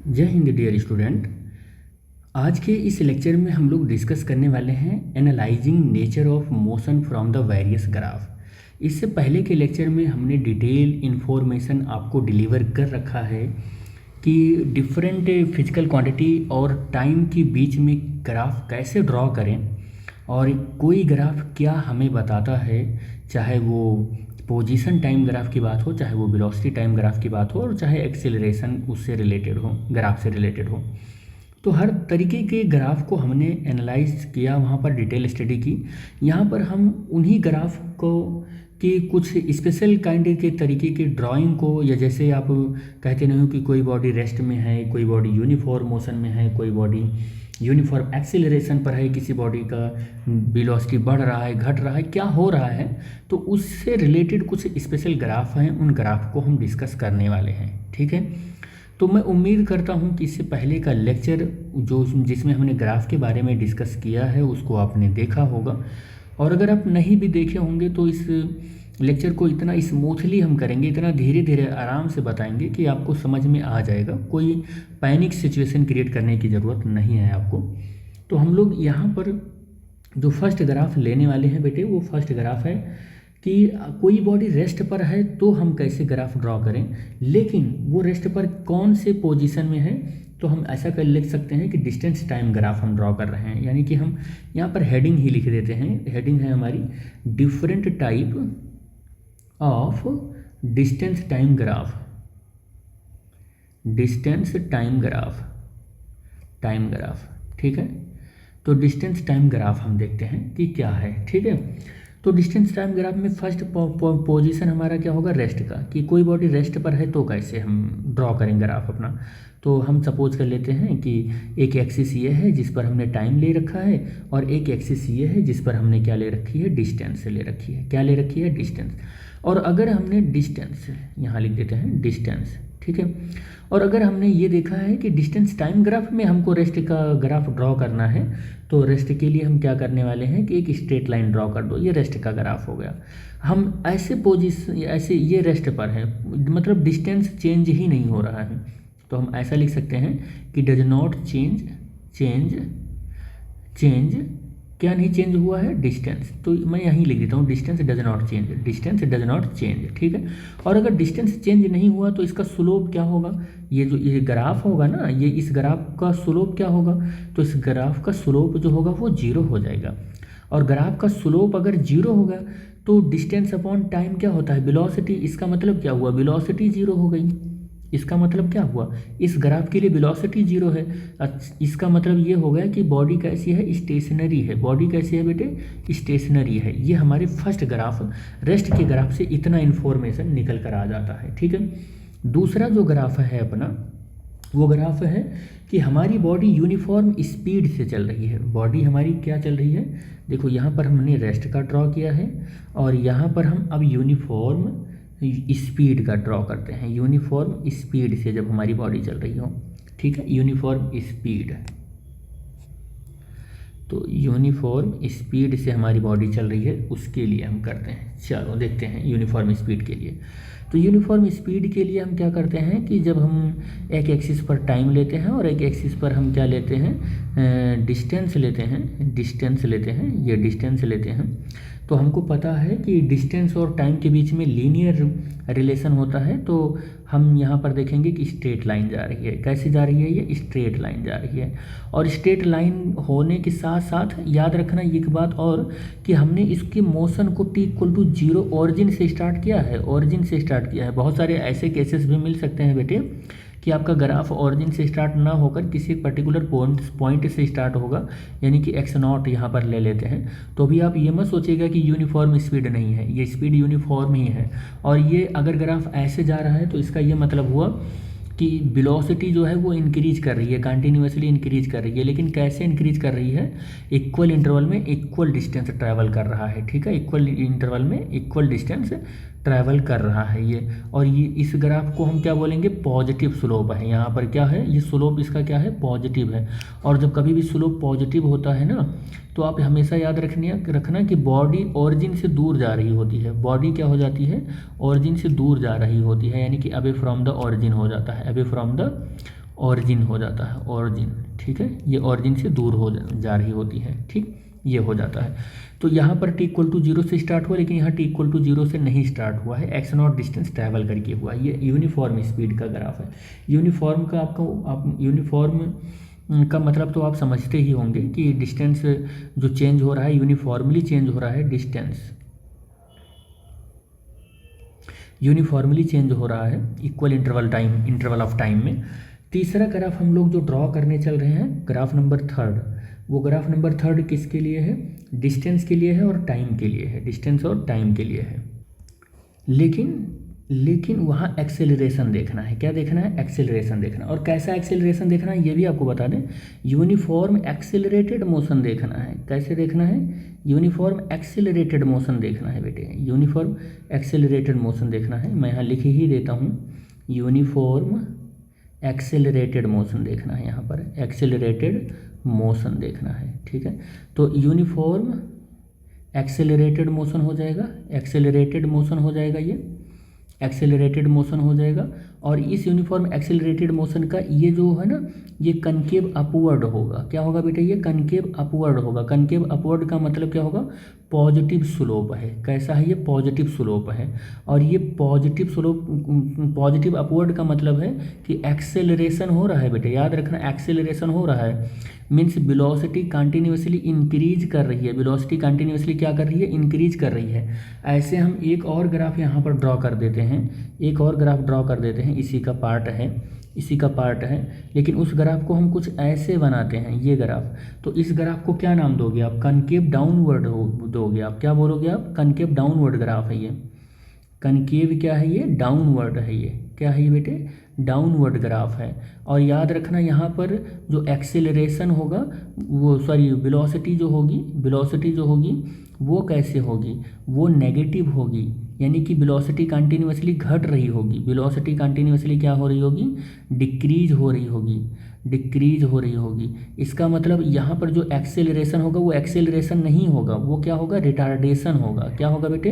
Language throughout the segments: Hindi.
जय हिंद डियर स्टूडेंट। आज के इस लेक्चर में हम लोग डिस्कस करने वाले हैं analysing nature of motion from the various graph. इससे पहले के लेक्चर में हमने डिटेल इन्फॉर्मेशन आपको डिलीवर कर रखा है कि डिफरेंट फिजिकल क्वांटिटी और टाइम के बीच में ग्राफ कैसे ड्रॉ करें, और कोई ग्राफ क्या हमें बताता है, चाहे वो पोजीशन टाइम ग्राफ की बात हो, चाहे वो वेलोसिटी टाइम ग्राफ की बात हो, और चाहे एक्सेलरेशन उससे रिलेटेड हो, ग्राफ से रिलेटेड हो। तो हर तरीके के ग्राफ को हमने एनालाइज किया, वहाँ पर डिटेल स्टडी की। यहाँ पर हम उन्हीं ग्राफ को कि कुछ स्पेशल काइंड के तरीके की ड्राइंग को, या जैसे आप कहते नहीं हो कि कोई बॉडी रेस्ट में है, कोई बॉडी यूनिफॉर्म मोशन में है, कोई बॉडी यूनिफॉर्म एक्सीलरेशन पर है, किसी बॉडी का वेलोसिटी बढ़ रहा है, घट रहा है, क्या हो रहा है, तो उससे रिलेटेड कुछ स्पेशल ग्राफ हैं, उन ग्राफ को हम डिस्कस करने वाले हैं। ठीक है, तो मैं उम्मीद करता हूं कि इससे पहले का लेक्चर जिसमें हमने ग्राफ के बारे में डिस्कस किया है उसको आपने देखा होगा, और अगर आप नहीं भी देखे होंगे तो इस लेक्चर को इतना स्मूथली हम करेंगे, इतना धीरे धीरे आराम से बताएंगे कि आपको समझ में आ जाएगा। कोई पैनिक सिचुएशन क्रिएट करने की ज़रूरत नहीं है आपको। तो हम लोग यहाँ पर जो फर्स्ट ग्राफ लेने वाले हैं बेटे, वो फर्स्ट ग्राफ है कि कोई बॉडी रेस्ट पर है तो हम कैसे ग्राफ ड्रॉ करें, लेकिन वो रेस्ट पर कौन से पोजीशन में है, तो हम ऐसा कर लिख सकते हैं कि डिस्टेंस टाइम ग्राफ हम ड्रॉ कर रहे हैं। यानी कि हम यहाँ पर हेडिंग ही लिख देते हैं। हेडिंग है हमारी different type of distance time graph. Distance time graph, time graph, ठीक है। तो डिस्टेंस टाइम ग्राफ हम देखते हैं कि क्या है। ठीक है, तो डिस्टेंस टाइम ग्राफ में फर्स्ट पोजीशन हमारा क्या होगा, रेस्ट का, कि कोई बॉडी रेस्ट पर है तो कैसे हम ड्रॉ करेंगे ग्राफ अपना। तो हम सपोज कर लेते हैं कि एक एक्सिस ये है जिस पर हमने टाइम ले रखा है, और एक एक्सिस ये है जिस पर हमने क्या ले रखी है, डिस्टेंस ले रखी है। क्या ले रखी है, डिस्टेंस। और अगर हमने डिस्टेंस यहाँ लिख देते हैं, डिस्टेंस, ठीक है। और अगर हमने ये देखा है कि डिस्टेंस टाइम ग्राफ में हमको रेस्ट का ग्राफ ड्रॉ करना है, तो रेस्ट के लिए हम क्या करने वाले हैं कि एक स्ट्रेट लाइन ड्रॉ कर दो, ये रेस्ट का ग्राफ हो गया। हम ऐसे पोजीशन, ऐसे ये रेस्ट पर है, मतलब डिस्टेंस चेंज ही नहीं हो रहा है, तो हम ऐसा लिख सकते हैं कि डज नॉट चेंज, चेंज क्या नहीं चेंज हुआ है, डिस्टेंस। तो मैं यहीं लिख देता हूँ distance does not change, distance does not change, ठीक है। और अगर डिस्टेंस चेंज नहीं हुआ तो इसका स्लोप क्या होगा, ये जो ये ग्राफ होगा ना, ये इस ग्राफ का स्लोप क्या होगा, तो इस ग्राफ का स्लोप जो होगा वो जीरो हो जाएगा। और ग्राफ का स्लोप अगर जीरो होगा तो डिस्टेंस अपॉन टाइम क्या होता है, वेलोसिटी। इसका मतलब क्या हुआ, वेलोसिटी जीरो हो गई। इसका मतलब क्या हुआ, इस ग्राफ के लिए वेलोसिटी जीरो है। इसका मतलब ये हो गया कि बॉडी कैसी है, स्टेशनरी है। बॉडी कैसी है बेटे, स्टेशनरी है। ये हमारे फर्स्ट ग्राफ, रेस्ट के ग्राफ से इतना इन्फॉर्मेशन निकल कर आ जाता है। ठीक है, दूसरा जो ग्राफ है अपना, वो ग्राफ है कि हमारी बॉडी यूनिफॉर्म स्पीड से चल रही है। बॉडी हमारी क्या चल रही है, देखो यहाँ पर हमने रेस्ट का ड्रॉ किया है, और यहाँ पर हम अब यूनिफॉर्म स्पीड का ड्रॉ करते हैं। यूनिफॉर्म स्पीड से जब हमारी बॉडी चल रही हो, ठीक है, यूनिफॉर्म स्पीड। तो यूनिफॉर्म स्पीड से हमारी बॉडी चल रही है, उसके लिए हम करते हैं। चलो देखते हैं यूनिफॉर्म स्पीड के लिए। तो यूनिफॉर्म स्पीड के लिए हम क्या करते हैं कि जब हम एक एक्सिस पर टाइम लेते हैं और एक एक्सिस पर हम क्या लेते हैं, डिस्टेंस लेते हैं, डिस्टेंस लेते हैं, ये डिस्टेंस लेते हैं, तो हमको पता है कि डिस्टेंस और टाइम के बीच में लीनियर रिलेशन होता है। तो हम यहाँ पर देखेंगे कि स्ट्रेट लाइन जा रही है। कैसे जा रही है, ये स्ट्रेट लाइन जा रही है। और स्ट्रेट लाइन होने के साथ साथ याद रखना एक बात और, कि हमने इसके मोशन को t equal to zero origin से स्टार्ट किया है, ऑरिजिन से स्टार्ट किया है। बहुत सारे ऐसे केसेस भी मिल सकते हैं बेटे कि आपका ग्राफ ऑरिजिन से स्टार्ट ना होकर किसी पर्टिकुलर पॉइंट से स्टार्ट होगा, यानी कि एक्स नॉट यहाँ पर ले लेते हैं। तो भी आप ये मत सोचिएगा कि यूनिफॉर्म स्पीड नहीं है, ये स्पीड यूनिफॉर्म ही है। और ये अगर ग्राफ ऐसे जा रहा है तो इसका ये मतलब हुआ कि वेलोसिटी जो है वो इंक्रीज कर रही है, कंटिन्यूसली इंक्रीज कर रही है। लेकिन कैसे इंक्रीज कर रही है, इक्वल इंटरवल में इक्वल डिस्टेंस ट्रैवल कर रहा है। ठीक है, इक्वल इंटरवल में इक्वल डिस्टेंस ट्रैवल कर रहा है ये। और ये इस ग्राफ को हम क्या बोलेंगे, पॉजिटिव स्लोप है। यहाँ पर क्या है, ये स्लोप इसका क्या है, पॉजिटिव है। और जब कभी भी स्लोप पॉजिटिव होता है ना, तो आप हमेशा याद रखना कि बॉडी ऑरिजिन से दूर जा रही होती है। बॉडी क्या हो जाती है, ऑरिजिन से दूर जा रही होती है, यानी कि अवे फ्रॉम द ऑरिजिन हो जाता है, अवे फ्रॉम द ऑरिजिन हो जाता है, ऑरिजिन, ठीक है, ये ऑरिजिन से दूर हो जा रही होती है, ठीक, ये हो जाता है। तो यहाँ पर t इक्वल टू 0 से स्टार्ट हुआ, लेकिन यहाँ t इक्वल टू 0 से नहीं स्टार्ट हुआ है, एक्स नॉट डिस्टेंस ट्रैवल करके हुआ है। ये यूनिफॉर्म स्पीड का ग्राफ है। यूनिफॉर्म का आप यूनिफॉर्म का मतलब तो आप समझते ही होंगे कि डिस्टेंस जो चेंज हो रहा है, यूनिफॉर्मली चेंज हो रहा है डिस्टेंस, यूनिफॉर्मली चेंज हो रहा है इक्वल इंटरवल ऑफ टाइम में। तीसरा ग्राफ हम लोग जो ड्रॉ करने चल रहे हैं, ग्राफ नंबर थर्ड, वो ग्राफ नंबर थर्ड किसके लिए है? डिस्टेंस के लिए है और टाइम के लिए है, डिस्टेंस और टाइम के लिए है। लेकिन वहाँ एक्सेलरेशन देखना है। क्या देखना है? एक्सेलरेशन देखना है। और कैसा एक्सेलरेशन देखना है ये भी आपको बता दें, यूनिफॉर्म एक्सेलरेटेड मोशन देखना है। कैसे देखना है? यूनिफॉर्म एक्सेलरेटेड मोशन देखना है बेटे, यूनिफॉर्म एक्सेलरेटेड मोशन देखना है। मैं यहाँ लिख ही देता हूँ, यूनिफॉर्म एक्सेलरेटेड मोशन देखना है, यहाँ पर एक्सेलरेटेड मोशन देखना है, ठीक है। तो यूनिफॉर्म एक्सेलरेटेड मोशन हो जाएगा, एक्सेलरेटेड मोशन हो जाएगा, ये एक्सेलरेटेड मोशन हो जाएगा। और इस यूनिफॉर्म एक्सेलरेटेड मोशन का ये जो है ना, ये कनकेव अपवर्ड होगा। क्या होगा बेटा? ये कनकेव अपवर्ड होगा। कनकेव अपवर्ड का मतलब क्या होगा? पॉजिटिव स्लोप है। कैसा है? ये पॉजिटिव स्लोप है। और ये पॉजिटिव स्लोप, पॉजिटिव अपवर्ड का मतलब है कि एक्सेलरेशन हो रहा है बेटे, याद रखना, एक्सेलरेशन हो रहा है मीन्स वेलोसिटी कंटिन्यूसली इंक्रीज कर रही है। वेलोसिटी कंटिन्यूसली क्या कर रही है? इंक्रीज कर रही है। ऐसे हम एक और ग्राफ यहाँ पर ड्रॉ कर देते हैं, एक और ग्राफ ड्रॉ कर देते हैं, इसी का पार्ट है, इसी का पार्ट है। लेकिन उस ग्राफ को हम कुछ ऐसे बनाते हैं, ये ग्राफ। तो इस ग्राफ को क्या नाम दोगे आप? कनकेव डाउनवर्ड दोगे आप। क्या बोलोगे आप? कनकेव डाउनवर्ड ग्राफ है ये। कनकेव क्या है? ये डाउनवर्ड है। ये क्या है ये बेटे? डाउनवर्ड ग्राफ है। और याद रखना यहाँ पर जो एक्सेलरेशन होगा, वो सॉरी वेलोसिटी जो होगी, वेलोसिटी जो होगी वो कैसे होगी? वो नेगेटिव होगी, यानी कि वेलोसिटी कंटिन्यूसली घट रही होगी। वेलोसिटी कंटिन्यूसली क्या हो रही होगी? डिक्रीज हो रही होगी, डिक्रीज हो रही होगी। इसका मतलब यहाँ पर जो एक्सेलरेशन होगा वो एक्सेलरेशन नहीं होगा, वो क्या होगा? रिटार्डेशन होगा। क्या होगा बेटे?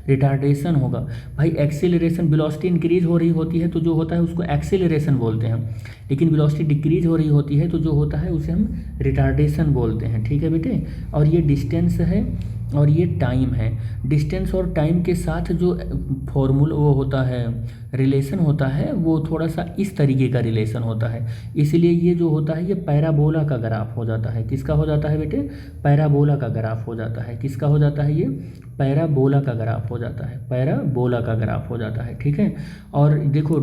रिटार्डेशन होगा। भाई एक्सेलरेशन, वेलोसिटी इंक्रीज हो रही होती है तो जो होता है उसको एक्सेलरेशन बोलते हैं, लेकिन वेलोसिटी डिक्रीज हो रही होती है तो जो होता है उसे हम रिटार्डेशन बोलते हैं, ठीक है बेटे। और ये डिस्टेंस है और ये टाइम है। डिस्टेंस और टाइम के साथ जो फॉर्मूला वो होता है, रिलेशन होता है, वो थोड़ा सा इस तरीके का रिलेशन होता है। इसलिए ये जो होता है ये पैराबोला का ग्राफ हो जाता है। किसका हो जाता है बेटे? पैराबोला का ग्राफ हो जाता है। किसका हो जाता है ये? पैराबोला का ग्राफ हो जाता है, पैराबोला का ग्राफ हो जाता है, ठीक है। और देखो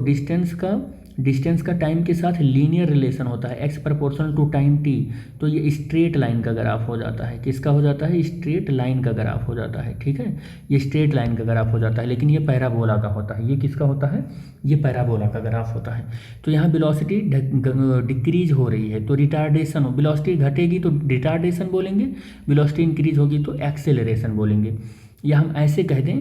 डिस्टेंस का टाइम के साथ लीनियर रिलेशन होता है, x proportional to time T. तो ये स्ट्रेट लाइन का ग्राफ हो जाता है। किसका हो जाता है? स्ट्रेट लाइन का ग्राफ हो जाता है, ठीक है। ये स्ट्रेट लाइन का ग्राफ हो जाता है, लेकिन ये पैराबोला का होता है। ये किसका होता है? ये पैराबोला का ग्राफ होता है। तो यहाँ वेलोसिटी डिक्रीज हो रही है तो रिटार्डेशन हो, वेलोसिटी घटेगी तो रिटार्डेशन बोलेंगे, वेलोसिटी इंक्रीज होगी तो एक्सेलरेशन बोलेंगे। या हम ऐसे कह दें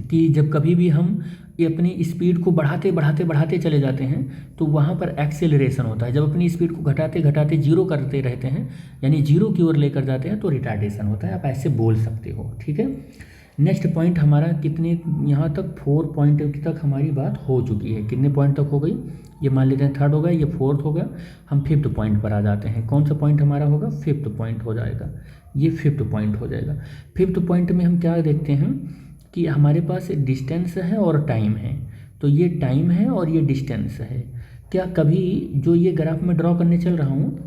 कि जब कभी भी हम ये अपनी स्पीड को बढ़ाते चले जाते हैं तो वहाँ पर एक्सेलरेशन होता है। जब अपनी स्पीड को घटाते जीरो करते रहते हैं, यानी जीरो की ओर लेकर जाते हैं, तो रिटार्डेशन होता है। आप ऐसे बोल सकते हो, ठीक है। नेक्स्ट पॉइंट हमारा कितने, यहाँ तक 4 पॉइंट तक हमारी बात हो चुकी है। कितने पॉइंट तक हो गई? ये मान लेते हैं थर्ड हो गया, ये फोर्थ हो गया। हम 5th पॉइंट पर आ जाते हैं। कौन सा पॉइंट हमारा होगा? 5th पॉइंट हो जाएगा, ये 5th पॉइंट हो जाएगा। 5th पॉइंट में हम क्या देखते हैं कि हमारे पास डिस्टेंस है और टाइम है। तो ये टाइम है और ये डिस्टेंस है। क्या कभी जो ये ग्राफ में ड्रॉ करने चल रहा हूँ,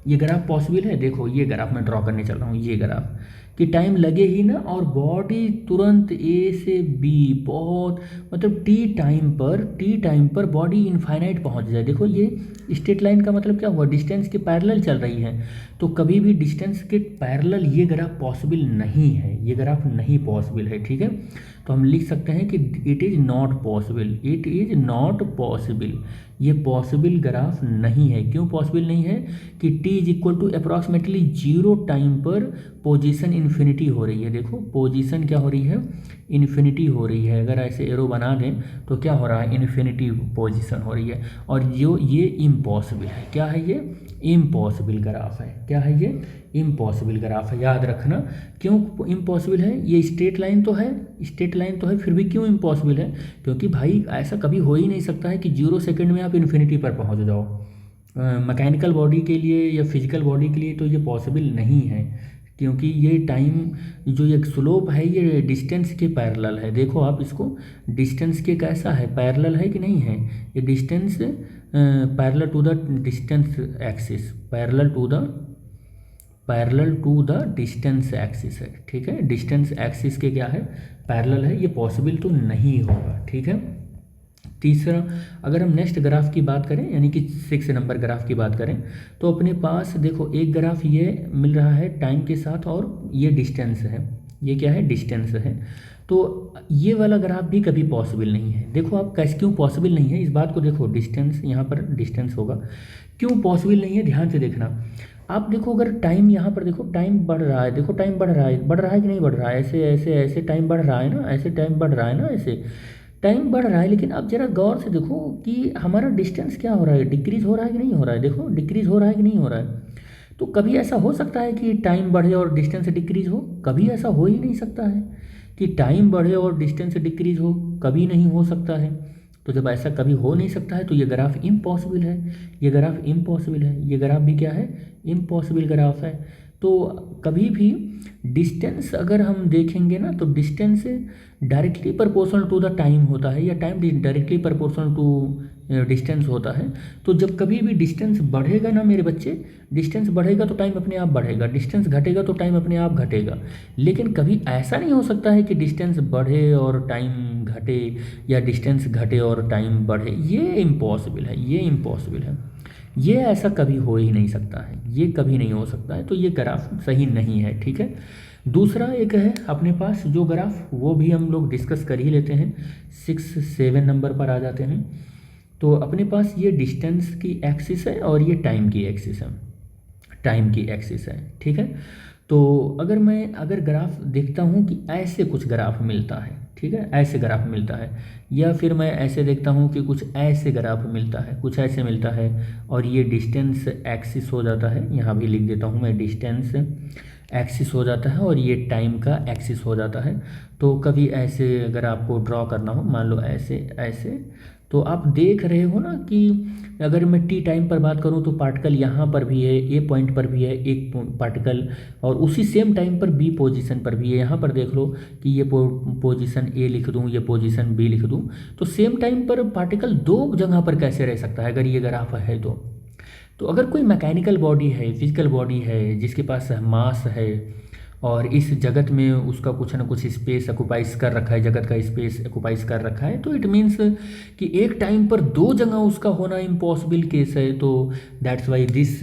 ये ग्राफ पॉसिबल है? देखो ये ग्राफ में ड्रॉ करने चल रहा हूँ, ये ग्राफ कि टाइम लगे ही ना और बॉडी तुरंत ए से बी, बहुत मतलब टी टाइम पर बॉडी इनफाइनाइट पहुंच जाए। देखो ये स्ट्रेट लाइन का मतलब क्या हुआ? डिस्टेंस के पैरेलल चल रही है। तो कभी भी डिस्टेंस के पैरेलल ये ग्राफ पॉसिबल नहीं है, ये ग्राफ नहीं पॉसिबल है, ठीक है। तो हम लिख सकते हैं कि it is not possible, it is not possible, ये पॉसिबल ग्राफ नहीं है। क्यों पॉसिबल नहीं है? कि t is equal to approximately 0 time पर पोजीशन इन्फिनिटी हो रही है। देखो पोजीशन क्या हो रही है? इन्फिनिटी हो रही है। अगर ऐसे एरो बना दें तो क्या हो रहा है? इन्फिनिटी पोजीशन हो रही है। और जो ये इम्पॉसिबल है, क्या है ये? इम्पॉसिबल ग्राफ है। क्या है ये? इम्पॉसिबल ग्राफ है। याद रखना क्यों इम्पॉसिबल है, ये स्ट्रेट लाइन तो है, स्ट्रेट लाइन तो है, फिर भी क्यों इम्पॉसिबल है, क्योंकि भाई ऐसा कभी हो ही नहीं सकता है कि 0 सेकंड में आप इन्फिनिटी पर पहुंच जाओ। मैकेनिकल बॉडी के लिए या फिजिकल बॉडी के लिए तो ये पॉसिबल नहीं है, क्योंकि ये टाइम जो एक स्लोप है ये डिस्टेंस के पैरेलल है। देखो आप इसको, डिस्टेंस के कैसा है, पैरेलल है कि नहीं है, ये distance parallel to the distance axis, parallel to the distance axis है, ठीक है। डिस्टेंस एक्सिस के क्या है, पैरेलल है, ये पॉसिबल तो नहीं होगा, ठीक है। तीसरा, अगर हम नेक्स्ट ग्राफ की बात करें यानी कि 6 नंबर ग्राफ की बात करें, तो अपने पास देखो एक ग्राफ ये मिल रहा है टाइम के साथ और ये डिस्टेंस है, ये क्या है, डिस्टेंस है। तो ये वाला ग्राफ भी कभी पॉसिबल नहीं है। देखो आप कैसे, क्यों पॉसिबल नहीं है इस बात को देखो, डिस्टेंस यहाँ पर डिस्टेंस होगा, क्यों पॉसिबल नहीं है ध्यान से देखना। आप देखो अगर टाइम यहाँ पर देखो, टाइम बढ़ रहा है, देखो टाइम बढ़ रहा है, बढ़ रहा है कि नहीं बढ़ रहा है, ऐसे ऐसे ऐसे टाइम बढ़ रहा है ना, ऐसे टाइम बढ़ रहा है ना, ऐसे टाइम बढ़ रहा है। लेकिन अब जरा गौर से देखो कि हमारा डिस्टेंस क्या हो रहा है, डिक्रीज हो रहा है कि नहीं हो रहा है, देखो डिक्रीज हो रहा है कि नहीं हो रहा है। तो कभी ऐसा हो सकता है कि टाइम बढ़े और डिस्टेंस डिक्रीज हो, कभी ऐसा हो ही नहीं सकता है कि टाइम बढ़े और डिस्टेंस डिक्रीज हो, कभी नहीं हो सकता है। तो जब ऐसा कभी हो नहीं सकता है तो ये ग्राफ इम्पॉसिबल है, ये ग्राफ इम्पॉसिबल है, ये ग्राफ भी क्या है, इम्पॉसिबल ग्राफ है। तो कभी भी डिस्टेंस अगर हम देखेंगे ना, तो distance directly proportional to the time होता है, या time directly proportional to distance होता है। तो जब कभी भी डिस्टेंस बढ़ेगा ना मेरे बच्चे, डिस्टेंस बढ़ेगा तो टाइम अपने आप बढ़ेगा, डिस्टेंस घटेगा तो टाइम अपने आप घटेगा। लेकिन कभी ऐसा नहीं हो सकता है कि डिस्टेंस बढ़े और टाइम घटे, या डिस्टेंस घटे और टाइम बढ़े, ये इम्पॉसिबल है, ये इम्पॉसिबल है, ये ऐसा कभी हो ही नहीं सकता है, ये कभी नहीं हो सकता है। तो ये ग्राफ सही नहीं है, ठीक है। दूसरा एक है अपने पास जो ग्राफ, वो भी हम लोग डिस्कस कर ही लेते हैं, 6-7 नंबर पर आ जाते हैं। तो अपने पास ये डिस्टेंस की एक्सिस है और ये टाइम की एक्सिस है, टाइम की एक्सिस है, ठीक है। तो अगर ग्राफ देखता हूँ कि ऐसे कुछ ग्राफ मिलता है, ठीक है, ऐसे ग्राफ मिलता है, या फिर मैं ऐसे देखता हूँ कि कुछ ऐसे ग्राफ मिलता है, कुछ ऐसे मिलता है, और ये डिस्टेंस एक्सिस हो जाता है, यहाँ भी लिख देता हूँ मैं, डिस्टेंस एक्सिस हो जाता है और ये टाइम का एक्सिस हो जाता है। तो कभी ऐसे अगर आपको ड्रॉ करना हो, मान लो ऐसे ऐसे, तो आप देख रहे हो ना कि अगर मैं टी टाइम पर बात करूं तो पार्टिकल यहाँ पर भी है, ए पॉइंट पर भी है एक पार्टिकल, और उसी सेम टाइम पर बी पोजीशन पर भी है। यहाँ पर देख लो कि ये पोजीशन ए लिख दूँ, ये पोजीशन बी लिख दूँ, तो सेम टाइम पर पार्टिकल दो जगह पर कैसे रह सकता है अगर ये ग्राफ है तो अगर कोई मैकेनिकल बॉडी है, फिजिकल बॉडी है, जिसके पास मास है और इस जगत में उसका कुछ ना कुछ स्पेस ऑक्युपाइज कर रखा है, जगत का स्पेस ऑक्युपाइज कर रखा है, तो इट मीन्स कि एक टाइम पर दो जगह उसका होना इम्पॉसिबल केस है। तो that's why this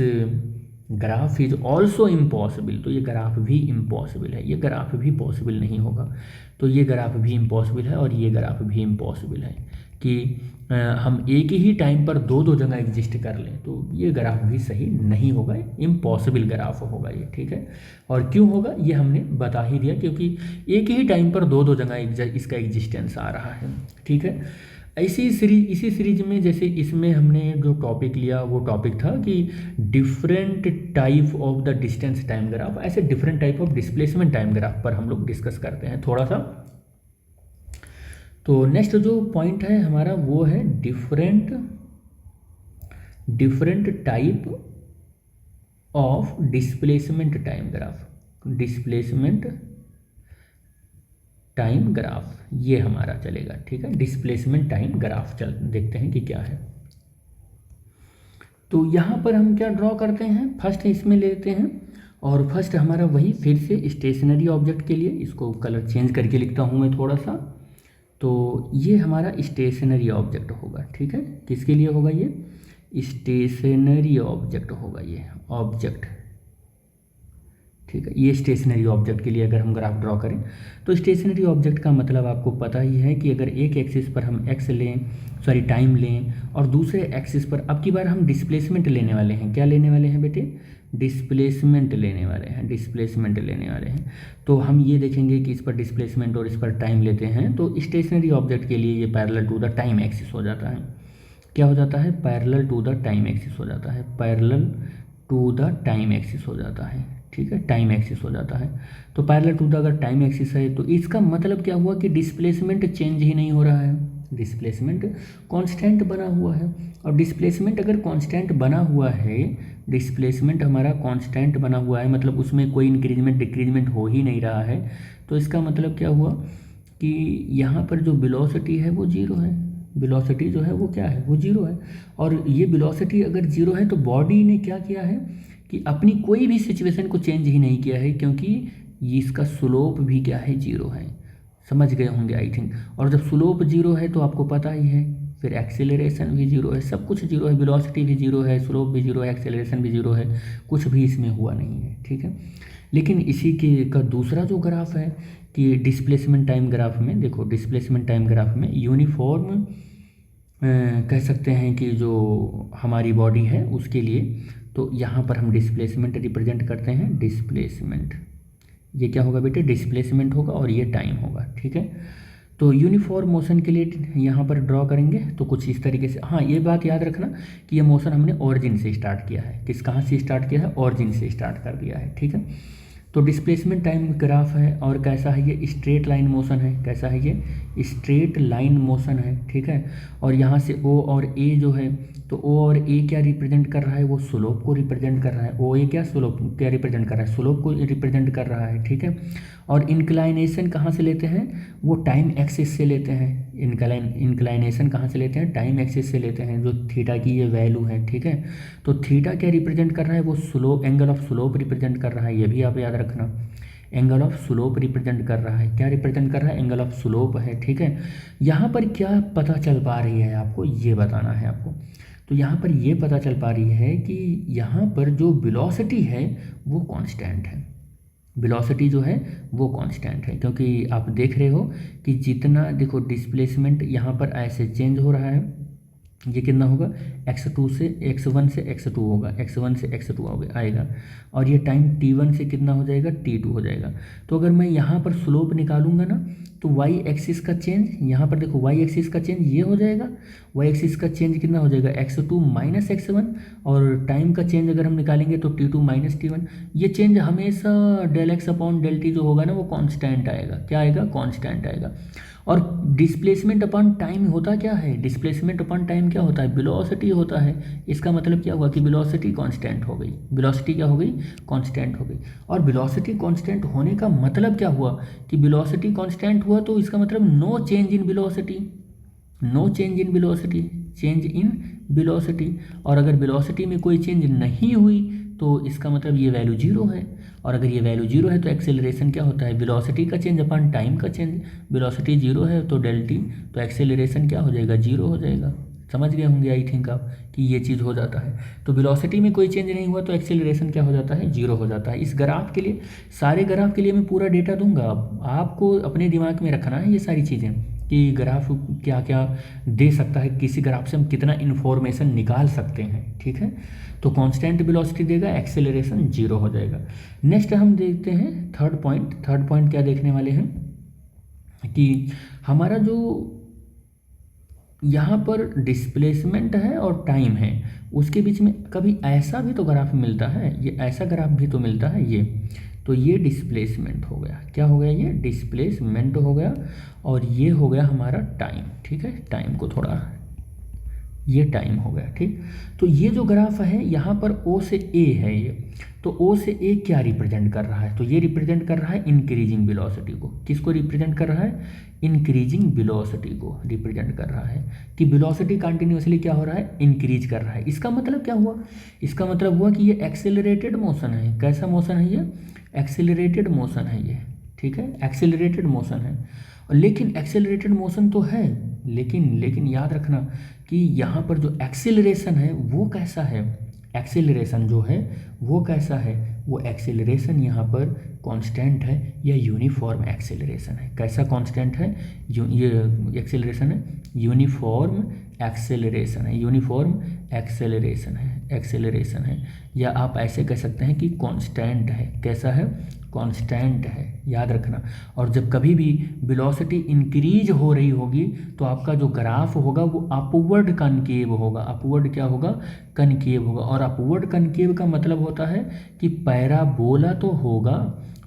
graph is also impossible. तो ये ग्राफ भी इम्पॉसिबल है, ये ग्राफ भी पॉसिबल नहीं होगा। तो ये ग्राफ भी इम्पॉसिबल है और ये ग्राफ भी इम्पॉसिबल है कि हम एक ही टाइम पर दो जगह एग्जिस्ट कर लें, तो ये ग्राफ भी सही नहीं होगा, इम्पॉसिबल ग्राफ होगा ये, ठीक है। और क्यों होगा ये हमने बता ही दिया, क्योंकि एक ही टाइम पर दो जगह इसका एग्जिस्टेंस आ रहा है, ठीक है। इसी सीरीज में जैसे इसमें हमने जो टॉपिक लिया वो टॉपिक था कि different type of the distance time graph, ऐसे different type of displacement time graph पर हम लोग डिस्कस करते हैं थोड़ा सा। तो नेक्स्ट जो पॉइंट है हमारा वो है different type of displacement time graph, displacement time graph ये हमारा चलेगा, ठीक है। डिस्प्लेसमेंट टाइम ग्राफ चल देखते हैं कि क्या है। तो यहाँ पर हम क्या ड्रॉ करते हैं, फर्स्ट इसमें लेते हैं, और फर्स्ट हमारा वही फिर से स्टेशनरी ऑब्जेक्ट के लिए, इसको कलर चेंज करके लिखता हूँ मैं थोड़ा सा। तो ये हमारा स्टेशनरी ऑब्जेक्ट होगा, ठीक है। किसके लिए होगा ये, स्टेशनरी ऑब्जेक्ट होगा ये ऑब्जेक्ट, ठीक है। ये स्टेशनरी ऑब्जेक्ट के लिए अगर हम ग्राफ ड्रॉ करें तो स्टेशनरी ऑब्जेक्ट का मतलब आपको पता ही है कि अगर एक एक्सिस पर हम टाइम लें और दूसरे एक्सिस पर अब की बार हम डिस्प्लेसमेंट लेने वाले हैं। क्या लेने वाले हैं बेटे, डिस्प्लेसमेंट लेने वाले हैं, डिस्प्लेसमेंट लेने वाले हैं। तो हम ये देखेंगे कि इस पर डिस्प्लेसमेंट और इस पर टाइम लेते हैं, तो स्टेशनरी ऑब्जेक्ट के लिए ये parallel to the time axis हो जाता है। क्या हो जाता है, parallel to the time axis हो जाता है, parallel to the time axis हो जाता है, ठीक है, टाइम एक्सिस हो जाता है। तो पैरेलल टू द अगर टाइम एक्सिस है तो इसका मतलब क्या हुआ कि डिस्प्लेसमेंट चेंज ही नहीं हो रहा है, डिस्प्लेसमेंट कांस्टेंट बना हुआ है। और डिस्प्लेसमेंट अगर कांस्टेंट बना हुआ है, डिस्प्लेसमेंट हमारा कांस्टेंट बना हुआ है, मतलब उसमें कोई इंक्रीजमेंट डिक्रीजमेंट हो ही नहीं रहा है, तो इसका मतलब क्या हुआ कि यहाँ पर जो वेलोसिटी है वो जीरो है, वेलोसिटी जो है वो क्या है, वो जीरो है। और ये वेलोसिटी अगर जीरो है तो बॉडी ने क्या किया है कि अपनी कोई भी सिचुएशन को चेंज ही नहीं किया है, क्योंकि ये इसका स्लोप भी क्या है, जीरो है। समझ गए होंगे आई थिंक। और जब स्लोप जीरो है तो आपको पता ही है फिर एक्सेलरेशन भी जीरो है, सब कुछ जीरो है, वेलोसिटी भी जीरो है, स्लोप भी जीरो है, एक्सेलरेशन भी जीरो है, कुछ भी इसमें हुआ नहीं है, ठीक है। लेकिन इसी के का दूसरा जो ग्राफ है कि डिस्प्लेसमेंट टाइम ग्राफ में देखो, डिस्प्लेसमेंट टाइम ग्राफ में यूनिफॉर्म कह सकते हैं कि जो हमारी बॉडी है उसके लिए, तो यहाँ पर हम डिस्प्लेसमेंट रिप्रेजेंट करते हैं, डिस्प्लेसमेंट, ये क्या होगा बेटे, डिस्प्लेसमेंट होगा और ये टाइम होगा, ठीक है। तो यूनिफॉर्म मोशन के लिए यहाँ पर ड्रॉ करेंगे तो कुछ इस तरीके से। हाँ, ये बात याद रखना कि ये मोशन हमने ऑरिजिन से स्टार्ट किया है, कहाँ से स्टार्ट किया है, ऑरिजिन से स्टार्ट कर दिया है, ठीक है। तो डिस्प्लेसमेंट टाइम ग्राफ है और कैसा है ये, स्ट्रेट लाइन मोशन है, कैसा है ये, स्ट्रेट लाइन मोशन है, ठीक है। और यहाँ से ओ और ए जो है, तो ओ और ए क्या रिप्रेजेंट कर रहा है, वो स्लोप को रिप्रेजेंट कर रहा है, ओ ए क्या स्लोप क्या रिप्रेजेंट कर रहा है, स्लोप को रिप्रेजेंट कर रहा है, ठीक है। और इंक्लाइनेशन कहाँ से लेते हैं, वो टाइम एक्सिस से लेते हैं, इंक्लाइनेशन कहाँ से लेते हैं, टाइम एक्सिस से लेते हैं, जो थीटा की ये वैल्यू है, ठीक है। तो थीटा क्या रिप्रेजेंट कर रहा है, वो slope, angle of slope represent कर रहा है, ये भी आप याद रखना, एंगल ऑफ स्लोप रिप्रेजेंट कर रहा है, क्या रिप्रेजेंट कर रहा है, एंगल ऑफ स्लोप है, ठीक है। यहाँ पर क्या पता चल पा रही है आपको, ये बताना है आपको। तो यहाँ पर ये पता चल पा रही है कि यहाँ पर जो वेलोसिटी है वो कांस्टेंट है, वेलोसिटी जो है वो कांस्टेंट है, क्योंकि आप देख रहे हो कि जितना देखो डिस्प्लेसमेंट यहाँ पर ऐसे चेंज हो रहा है, ये कितना होगा, x2 से x1 से x2 होगा, x1 से x2 आएगा, और ये टाइम t1 से कितना हो जाएगा, t2 हो जाएगा। तो अगर मैं यहाँ पर स्लोप निकालूंगा ना, तो y एक्सिस का चेंज, यहाँ पर देखो y एक्सिस का चेंज ये हो जाएगा, y एक्सिस का चेंज कितना हो जाएगा, x2 माइनस x1, और टाइम का चेंज अगर हम निकालेंगे तो t2 माइनस t1। ये चेंज हमेशा del x upon del T जो होगा ना वो कांस्टेंट आएगा, क्या आएगा, कांस्टेंट आएगा। और डिस्प्लेसमेंट अपॉन टाइम होता क्या है, डिस्प्लेसमेंट अपॉन टाइम क्या होता है, वेलोसिटी होता है। इसका मतलब क्या हुआ कि वेलोसिटी कांस्टेंट हो गई, वेलोसिटी क्या हो गई, कांस्टेंट हो गई। और वेलोसिटी कांस्टेंट होने का मतलब क्या हुआ कि वेलोसिटी कांस्टेंट हुआ तो इसका मतलब no change in velocity, no change in velocity, change in velocity. और अगर वेलोसिटी में कोई चेंज नहीं हुई तो इसका मतलब ये वैल्यू जीरो है, और अगर ये वैल्यू जीरो है तो एक्सेलरेशन क्या होता है, वेलोसिटी का चेंज अपॉन टाइम का चेंज, वेलोसिटी जीरो है तो डेल टी, तो एक्सेलरेशन क्या हो जाएगा, जीरो हो जाएगा। समझ गए होंगे आई थिंक आप कि ये चीज़ हो जाता है। तो वेलोसिटी में कोई चेंज नहीं हुआ तो एक्सेलरेशन क्या हो जाता है, जीरो हो जाता है। इस ग्राफ के लिए, सारे ग्राफ के लिए मैं पूरा डेटा दूंगा, आपको अपने दिमाग में रखना है ये सारी चीज़ें कि ग्राफ क्या क्या दे सकता है, किसी ग्राफ से हम कितना इन्फॉर्मेशन निकाल सकते हैं, ठीक है। तो कांस्टेंट वेलोसिटी देगा, एक्सेलरेशन जीरो हो जाएगा। नेक्स्ट हम देखते हैं थर्ड पॉइंट। थर्ड पॉइंट क्या देखने वाले हैं कि हमारा जो यहाँ पर डिस्प्लेसमेंट है और टाइम है उसके बीच में कभी ऐसा भी तो ग्राफ मिलता है, ये ऐसा ग्राफ भी तो मिलता है, ये तो ये डिस्प्लेसमेंट हो गया, क्या हो गया, ये डिस्प्लेसमेंट हो गया, और ये हो गया हमारा टाइम, ठीक है। टाइम को थोड़ा, ये टाइम हो गया, ठीक। तो ये जो ग्राफ है यहाँ पर O से A है ये, तो O से A क्या रिप्रेजेंट कर रहा है, तो ये रिप्रेजेंट कर रहा है इंक्रीजिंग वेलोसिटी को। किसको रिप्रेजेंट कर रहा है, इंक्रीजिंग वेलोसिटी को रिप्रेजेंट कर रहा है कि वेलोसिटी कंटिन्यूअसली क्या हो रहा है, इंक्रीज कर रहा है। इसका मतलब क्या हुआ, इसका मतलब हुआ कि ये एक्सेलरेटेड मोशन है। कैसा मोशन है ये, एक्सेलरेटेड मोशन है ये, ठीक है, एक्सेलरेटेड मोशन है। लेकिन एक्सेलरेटेड मोशन तो है, लेकिन याद रखना कि यहाँ पर जो एक्सेलरेशन है वो कैसा है, एक्सेलरेशन जो है वो कैसा है, वो एक्सेलरेशन यहाँ पर कांस्टेंट है या यूनिफॉर्म एक्सेलरेशन है। कैसा कांस्टेंट है, ये एक्सेलरेशन है, यूनिफॉर्म एक्सेलरेशन है, यूनिफॉर्म एक्सेलरेशन है, एक्सेलरेशन है, या आप ऐसे कह सकते हैं कि कांस्टेंट है। कैसा है, कांस्टेंट है, याद रखना। और जब कभी भी वेलोसिटी इंक्रीज हो रही होगी तो आपका जो ग्राफ होगा वो अपवर्ड कनकेव होगा। अपवर्ड क्या होगा? कनकेव होगा। और अपवर्ड कनकेव का मतलब होता है कि पैराबोला तो होगा,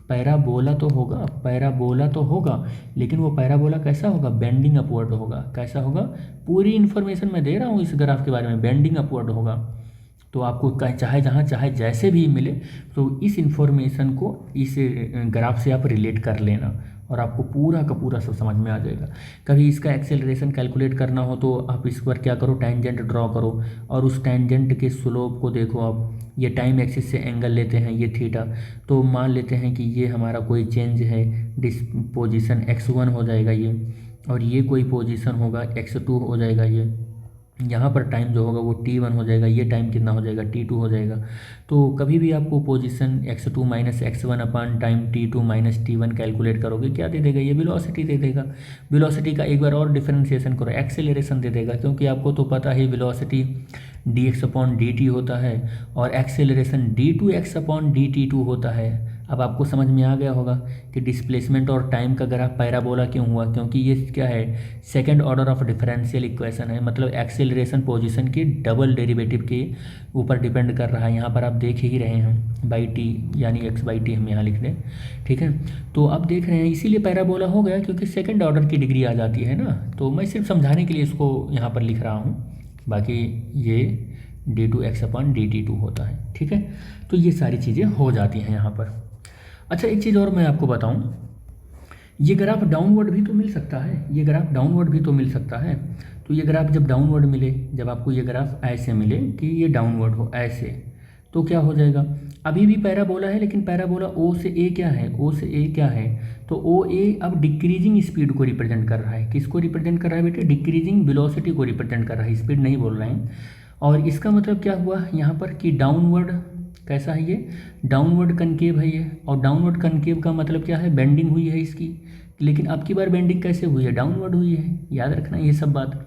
पैराबोला तो होगा, पैराबोला तो होगा, लेकिन वो पैराबोला कैसा होगा? बेंडिंग अपवर्ड होगा। कैसा होगा? पूरी इन्फॉर्मेशन मैं दे रहा हूँ इस ग्राफ के बारे में, बेंडिंग अपवर्ड होगा। तो आपको चाहे जहाँ चाहे जैसे भी मिले तो इस इन्फॉर्मेशन को इस ग्राफ से आप रिलेट कर लेना और आपको पूरा का पूरा सब समझ में आ जाएगा। कभी इसका एक्सेलरेशन कैलकुलेट करना हो तो आप इस पर क्या करो? टेंजेंट ड्रॉ करो और उस टेंजेंट के स्लोप को देखो आप। ये टाइम एक्सिस से एंगल लेते हैं, ये थीटा, तो मान लेते हैं कि ये हमारा कोई चेंज है, पोजीशन x1 हो जाएगा ये, और ये कोई पोजीशन होगा x2 हो जाएगा ये। यहाँ पर टाइम जो होगा वो t1 हो जाएगा, ये टाइम कितना हो जाएगा? t2 हो जाएगा। तो कभी भी आपको position x2 minus x1 upon time t2 minus t1 calculate करोगे, क्या दे देगा? ये वेलोसिटी दे देगा। वेलोसिटी का एक बार और डिफरेंशिएशन करो, एक्सेलरेशन दे देगा, क्योंकि आपको तो पता है वेलोसिटी dx अपॉन dt होता है और एक्सेलरेशन d2x अपॉन dt2 होता है। अब आपको समझ में आ गया होगा कि डिस्प्लेसमेंट और टाइम का ग्राफ पैराबोला क्यों हुआ, क्योंकि ये क्या है? Second order of differential equation है, मतलब एक्सेलरेशन पोजीशन के डबल डेरिवेटिव के ऊपर डिपेंड कर रहा है। यहाँ पर आप देख ही रहे हैं बाई टी, यानी x बाई टी हम यहाँ लिख दें, ठीक है। तो आप देख रहे हैं इसीलिए पैराबोला हो गया, क्योंकि सेकंड ऑर्डर की डिग्री आ जाती है ना। तो मैं सिर्फ समझाने के लिए इसको यहाँ पर लिख रहा हूँ, बाकी ये d2x अपॉन dt2 होता है, ठीक है। तो ये सारी चीज़ें हो जाती हैं यहाँ पर। अच्छा, एक चीज़ और मैं आपको बताऊं, ये ग्राफ डाउनवर्ड भी तो मिल सकता है, ये ग्राफ डाउनवर्ड भी तो मिल सकता है। तो ये ग्राफ जब डाउनवर्ड मिले, जब आपको ये ग्राफ ऐसे मिले कि ये डाउनवर्ड हो ऐसे, तो क्या हो जाएगा? अभी भी पैराबोला है, लेकिन पैराबोला ओ से ए क्या है? ओ से ए क्या है? तो ओ ए अब डिक्रीजिंग स्पीड को रिप्रेजेंट कर रहा है। किसको रिप्रेजेंट कर रहा है बेटे? डिक्रीजिंग वेलोसिटी को रिप्रेजेंट कर रहा है, स्पीड नहीं बोल रहे हैं। और इसका मतलब क्या हुआ यहाँ पर कि डाउनवर्ड कैसा है? ये डाउनवर्ड कनकेव है ये। और डाउनवर्ड कनकेव का मतलब क्या है? बेंडिंग हुई है इसकी। लेकिन अब की बार बेंडिंग कैसे हुई है? डाउनवर्ड हुई है, याद रखना ये सब बात,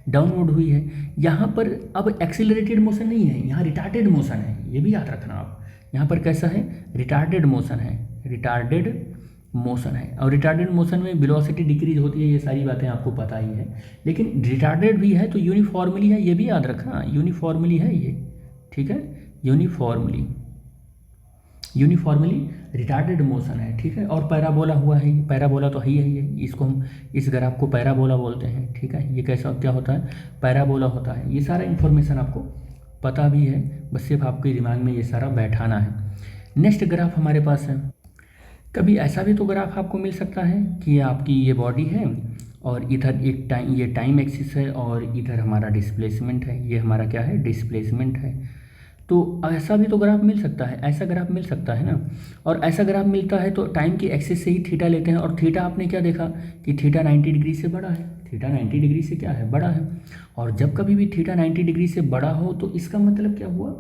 डाउनवर्ड हुई है। यहाँ पर अब एक्सिलरेटेड मोशन नहीं है, यहाँ रिटार्डेड मोशन है, ये भी याद रखना आप। यहाँ पर कैसा है? रिटार्डेड मोशन है, रिटार्डेड मोशन है। और रिटार्डेड मोशन में वेलोसिटी डिक्रीज होती है, ये सारी बातें आपको पता ही है। लेकिन रिटार्डेड भी है तो यूनिफॉर्मली है, ये भी याद रखना, यूनिफॉर्मली है ये, ठीक है। यूनिफॉर्मली रिटार्डेड मोशन है, ठीक है। और पैराबोला हुआ है, पैराबोला तो है ही है ये, इसको हम इस ग्राफ को पैराबोला बोलते हैं, ठीक है। ये कैसा क्या होता है? पैराबोला होता है। ये सारा इन्फॉर्मेशन आपको पता भी है, बस सिर्फ आपके दिमाग में ये सारा बैठाना है। नेक्स्ट ग्राफ हमारे पास है, कभी ऐसा भी तो ग्राफ आपको मिल सकता है कि आपकी ये बॉडी है और इधर एक टाइम, ये टाइम एक्सिस है और इधर हमारा डिस्प्लेसमेंट है, ये हमारा क्या है? डिस्प्लेसमेंट है। तो ऐसा भी तो ग्राफ मिल सकता है, ऐसा ग्राफ मिल सकता है ना। और ऐसा ग्राफ मिलता है तो टाइम की एक्सिस से ही थीटा लेते हैं, और थीटा आपने क्या देखा कि थीटा 90 डिग्री से बड़ा है, थीटा 90 डिग्री से क्या है? बड़ा है। और जब कभी भी थीटा 90 डिग्री से बड़ा हो तो इसका मतलब क्या हुआ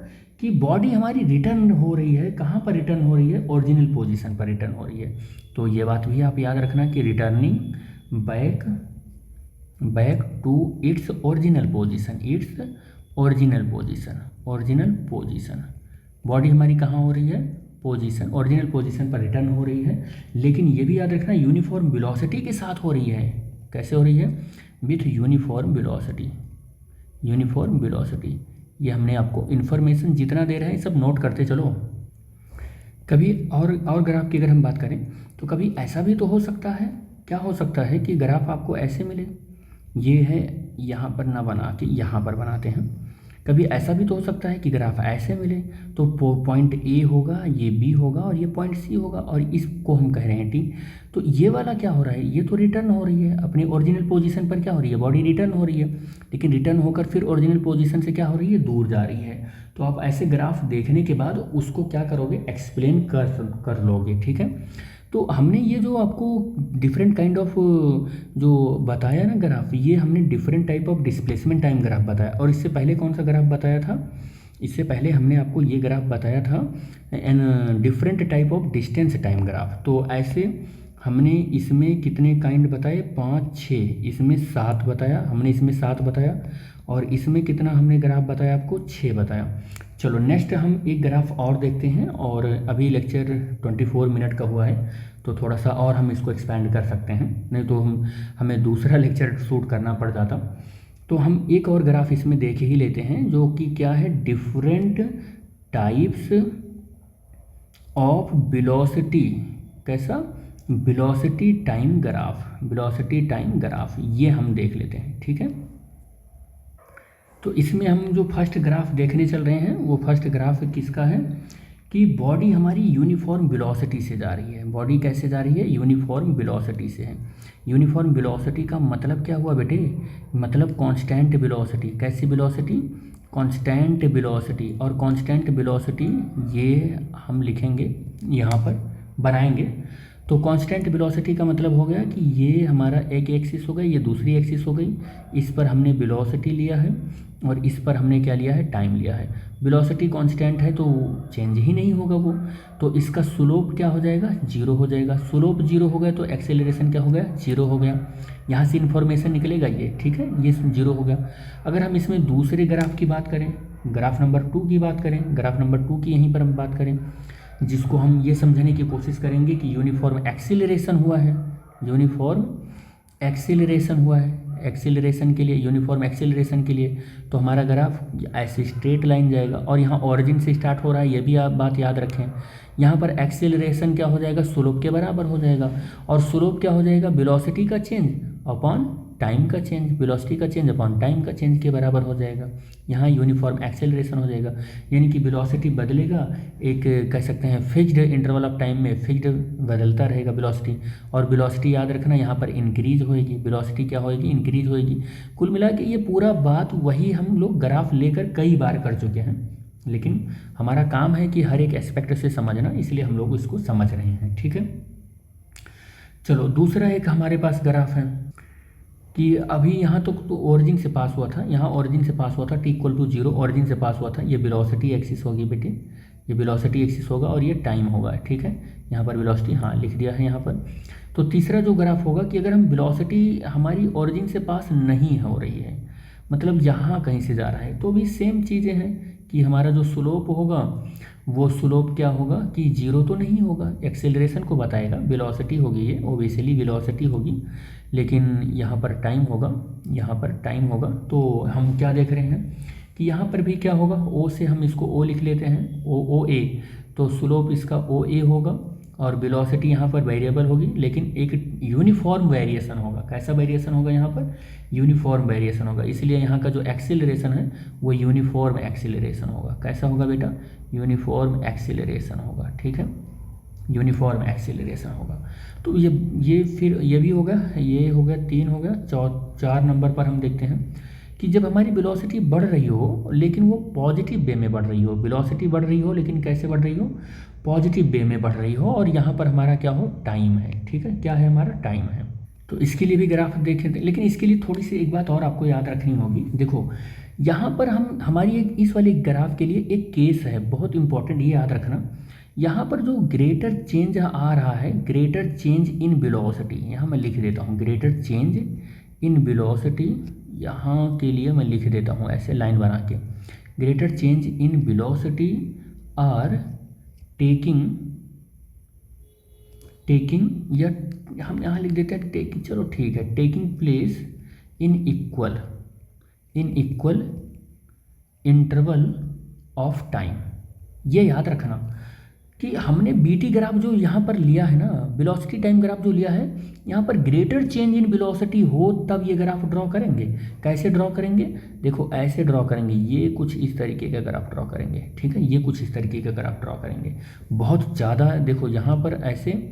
कि बॉडी हमारी रिटर्न हो रही है। कहाँ पर रिटर्न हो रही है? ओरिजिनल पोजीशन पर रिटर्न हो रही है। तो ये बात भी आप याद रखना कि returning back to its original position, its original position. Body हमारी कहाँ हो रही है? पोजीशन, ओरिजिनल पोजीशन पर रिटर्न हो रही है। लेकिन ये भी याद रखना यूनिफॉर्म वेलोसिटी के साथ हो रही है। कैसे हो रही है? With uniform velocity. ये हमने आपको इन्फॉर्मेशन जितना दे रहे हैं सब नोट करते चलो। कभी और ग्राफ की अगर हम बात करें तो कभी ऐसा भी तो हो सकता है, क्या हो सकता है कि ग्राफ आपको ऐसे मिले, ये है यहाँ पर ना बना के यहाँ पर बनाते हैं। कभी ऐसा भी तो हो सकता है कि ग्राफ ऐसे मिले तो पॉइंट ए होगा, ये बी होगा और ये पॉइंट सी होगा, और इसको हम कह रहे हैं टी। तो ये वाला क्या हो रहा है? ये तो रिटर्न हो रही है अपनी ओरिजिनल पोजीशन पर, क्या हो रही है? बॉडी रिटर्न हो रही है, लेकिन रिटर्न होकर फिर ओरिजिनल पोजीशन से क्या हो रही है? दूर जा रही है। तो आप ऐसे ग्राफ देखने के बाद उसको क्या करोगे? एक्सप्लेन कर लोगे, ठीक है। तो हमने ये जो आपको डिफरेंट काइंड ऑफ जो बताया ना ग्राफ, ये हमने different type of displacement time graph बताया। और इससे पहले कौन सा ग्राफ बताया था? इससे पहले हमने आपको ये ग्राफ बताया था an different type of distance time graph. तो ऐसे हमने इसमें कितने काइंड बताए? 5 6, इसमें 7 बताया हमने, इसमें 7 बताया, और इसमें कितना हमने ग्राफ बताया आपको? 6 बताया। चलो नेक्स्ट हम एक ग्राफ और देखते हैं, और अभी लेक्चर 24 मिनट का हुआ है, तो थोड़ा सा और हम इसको एक्सपेंड कर सकते हैं, नहीं तो हमें दूसरा लेक्चर शूट करना पड़ जाता। तो हम एक और ग्राफ इसमें देख ही लेते हैं, जो कि क्या है, डिफरेंट टाइप्स ऑफ वेलोसिटी। कैसा? Velocity time graph, velocity time graph, ये हम देख लेते हैं। ठीक है, तो इसमें हम जो फर्स्ट ग्राफ देखने चल रहे हैं, वो फर्स्ट ग्राफ किसका है कि बॉडी हमारी यूनिफॉर्म वेलोसिटी से जा रही है। बॉडी कैसे जा रही है? यूनिफॉर्म वेलोसिटी से है। यूनिफॉर्म वेलोसिटी का मतलब क्या हुआ बेटे? मतलब कांस्टेंट वेलोसिटी। कैसी वेलोसिटी? Constant velocity. और कांस्टेंट वेलोसिटी ये हम लिखेंगे यहाँ पर, बनाएंगे। तो कांस्टेंट वेलोसिटी का मतलब हो गया कि ये हमारा एक एक्सिस हो गई, ये दूसरी एक्सिस हो गई, इस पर हमने वेलोसिटी लिया है और इस पर हमने क्या लिया है? टाइम लिया है। वेलोसिटी कांस्टेंट है तो चेंज ही नहीं होगा वो, तो इसका स्लोप क्या हो जाएगा? जीरो हो जाएगा। स्लोप जीरो हो गया तो एक्सेलरेशन क्या हो गया? जीरो हो गया। यहाँ से इन्फॉर्मेशन निकलेगा ये, ठीक है, ये जीरो हो गया। अगर हम इसमें दूसरे ग्राफ की बात करें, ग्राफ नंबर 2 की बात करें, ग्राफ नंबर 2 की यहीं पर हम बात करें, जिसको हम ये समझने की कोशिश करेंगे कि यूनिफॉर्म एक्सीलरेशन हुआ है। यूनिफॉर्म एक्सीलरेशन हुआ है, एक्सीलरेशन के लिए, यूनिफॉर्म एक्सीलरेशन के लिए तो हमारा ग्राफ ऐसे स्ट्रेट लाइन जाएगा, और यहाँ ऑरिजिन से स्टार्ट हो रहा है, ये भी आप बात याद रखें। यहाँ पर एक्सीलरेशन क्या हो जाएगा? स्लोप के बराबर हो जाएगा। और स्लोप क्या हो जाएगा? वेलोसिटी का चेंज अपॉन टाइम का चेंज, वेलोसिटी का चेंज अपॉन टाइम का चेंज के बराबर हो जाएगा। यहाँ यूनिफॉर्म एक्सेलरेशन हो जाएगा, यानी कि वेलोसिटी बदलेगा, एक कह सकते हैं फिक्स्ड इंटरवल ऑफ टाइम में फिक्स्ड बदलता रहेगा वेलोसिटी। और वेलोसिटी याद रखना यहाँ पर इंक्रीज होएगी, वेलोसिटी क्या होएगी? इंक्रीज होएगी। कुल मिला के ये पूरा बात वही हम लोग ग्राफ लेकर कई बार कर चुके हैं, लेकिन हमारा काम है कि हर एक एस्पेक्ट से समझना, इसलिए हम लोग इसको समझ रहे हैं। ठीक है, चलो दूसरा एक हमारे पास ग्राफ है कि अभी यहाँ तो ओरिजिन से पास हुआ था, यहाँ ओरिजिन से पास हुआ था, t इक्वल टू 0 ओरिजिन से पास हुआ था। ये वेलोसिटी एक्सिस होगी बेटे, ये वेलोसिटी एक्सिस होगा और ये टाइम होगा। ठीक है, यहाँ पर वेलोसिटी हाँ लिख दिया है यहाँ पर। तो तीसरा जो ग्राफ होगा कि अगर हम वेलोसिटी हमारी ओरिजिन से पास नहीं हो रही है, मतलब यहाँ कहीं से जा रहा है, तो भी सेम चीज़ें हैं कि हमारा जो स्लोप होगा वो स्लोप क्या होगा कि जीरो तो नहीं होगा, एक्सेलरेशन को बताएगा, वेलोसिटी होगी ये, ओबियसली वेलोसिटी होगी, लेकिन यहाँ पर टाइम होगा, यहाँ पर टाइम होगा। तो हम क्या देख रहे हैं कि यहाँ पर भी क्या होगा, ओ से हम इसको ओ लिख लेते हैं, ओ ए, तो स्लोप इसका ओ ए होगा और वेलोसिटी यहाँ पर वेरिएबल होगी, लेकिन एक यूनिफॉर्म वेरिएशन होगा। कैसा वेरिएशन होगा? यहाँ पर यूनिफॉर्म वेरिएशन होगा, इसलिए यहाँ का जो एक्सीलरेशन है वो यूनिफॉर्म एक्सीलरेशन होगा। कैसा होगा बेटा? यूनिफॉर्म एक्सीलरेशन होगा। ठीक है, यूनिफॉर्म एक्सीलरेशन होगा। तो ये फिर ये भी होगा, ये हो गया 3 हो गया। 4 नंबर पर हम देखते हैं कि जब हमारी वेलोसिटी बढ़ रही हो लेकिन वो पॉजिटिव वे में बढ़ रही हो, वेलोसिटी बढ़ रही हो लेकिन कैसे बढ़ रही हो? पॉजिटिव वे में बढ़ रही हो, और यहाँ पर हमारा क्या हो? टाइम है। ठीक है, क्या है? हमारा टाइम है। तो इसके लिए भी ग्राफ देखें, लेकिन इसके लिए थोड़ी सी एक बात और आपको याद रखनी होगी। देखो यहाँ पर हम हमारी इस वाले ग्राफ के लिए एक केस है बहुत इंपॉर्टेंट, ये याद रखना। यहाँ पर जो ग्रेटर चेंज आ रहा है, ग्रेटर चेंज इन वेलोसिटी, यहाँ मैं लिख देता हूँ ग्रेटर चेंज इन वेलोसिटी, यहाँ के लिए मैं लिख देता हूँ ऐसे लाइन बना के, greater change in velocity are taking या हम यहाँ लिख देते हैं टेकिंग, चलो ठीक है, taking place in equal interval of time. ये याद रखना कि हमने बीटी ग्राफ जो यहाँ पर लिया है ना, वेलोसिटी टाइम ग्राफ जो लिया है, यहाँ पर ग्रेटर चेंज इन वेलोसिटी हो तब ये ग्राफ ड्रॉ करेंगे। कैसे ड्रॉ करेंगे? देखो ऐसे ड्रॉ करेंगे, ये कुछ इस तरीके का ग्राफ ड्रॉ करेंगे। ठीक है, ये कुछ इस तरीके का ग्राफ ड्रॉ करेंगे। बहुत ज़्यादा देखो यहाँ पर ऐसे,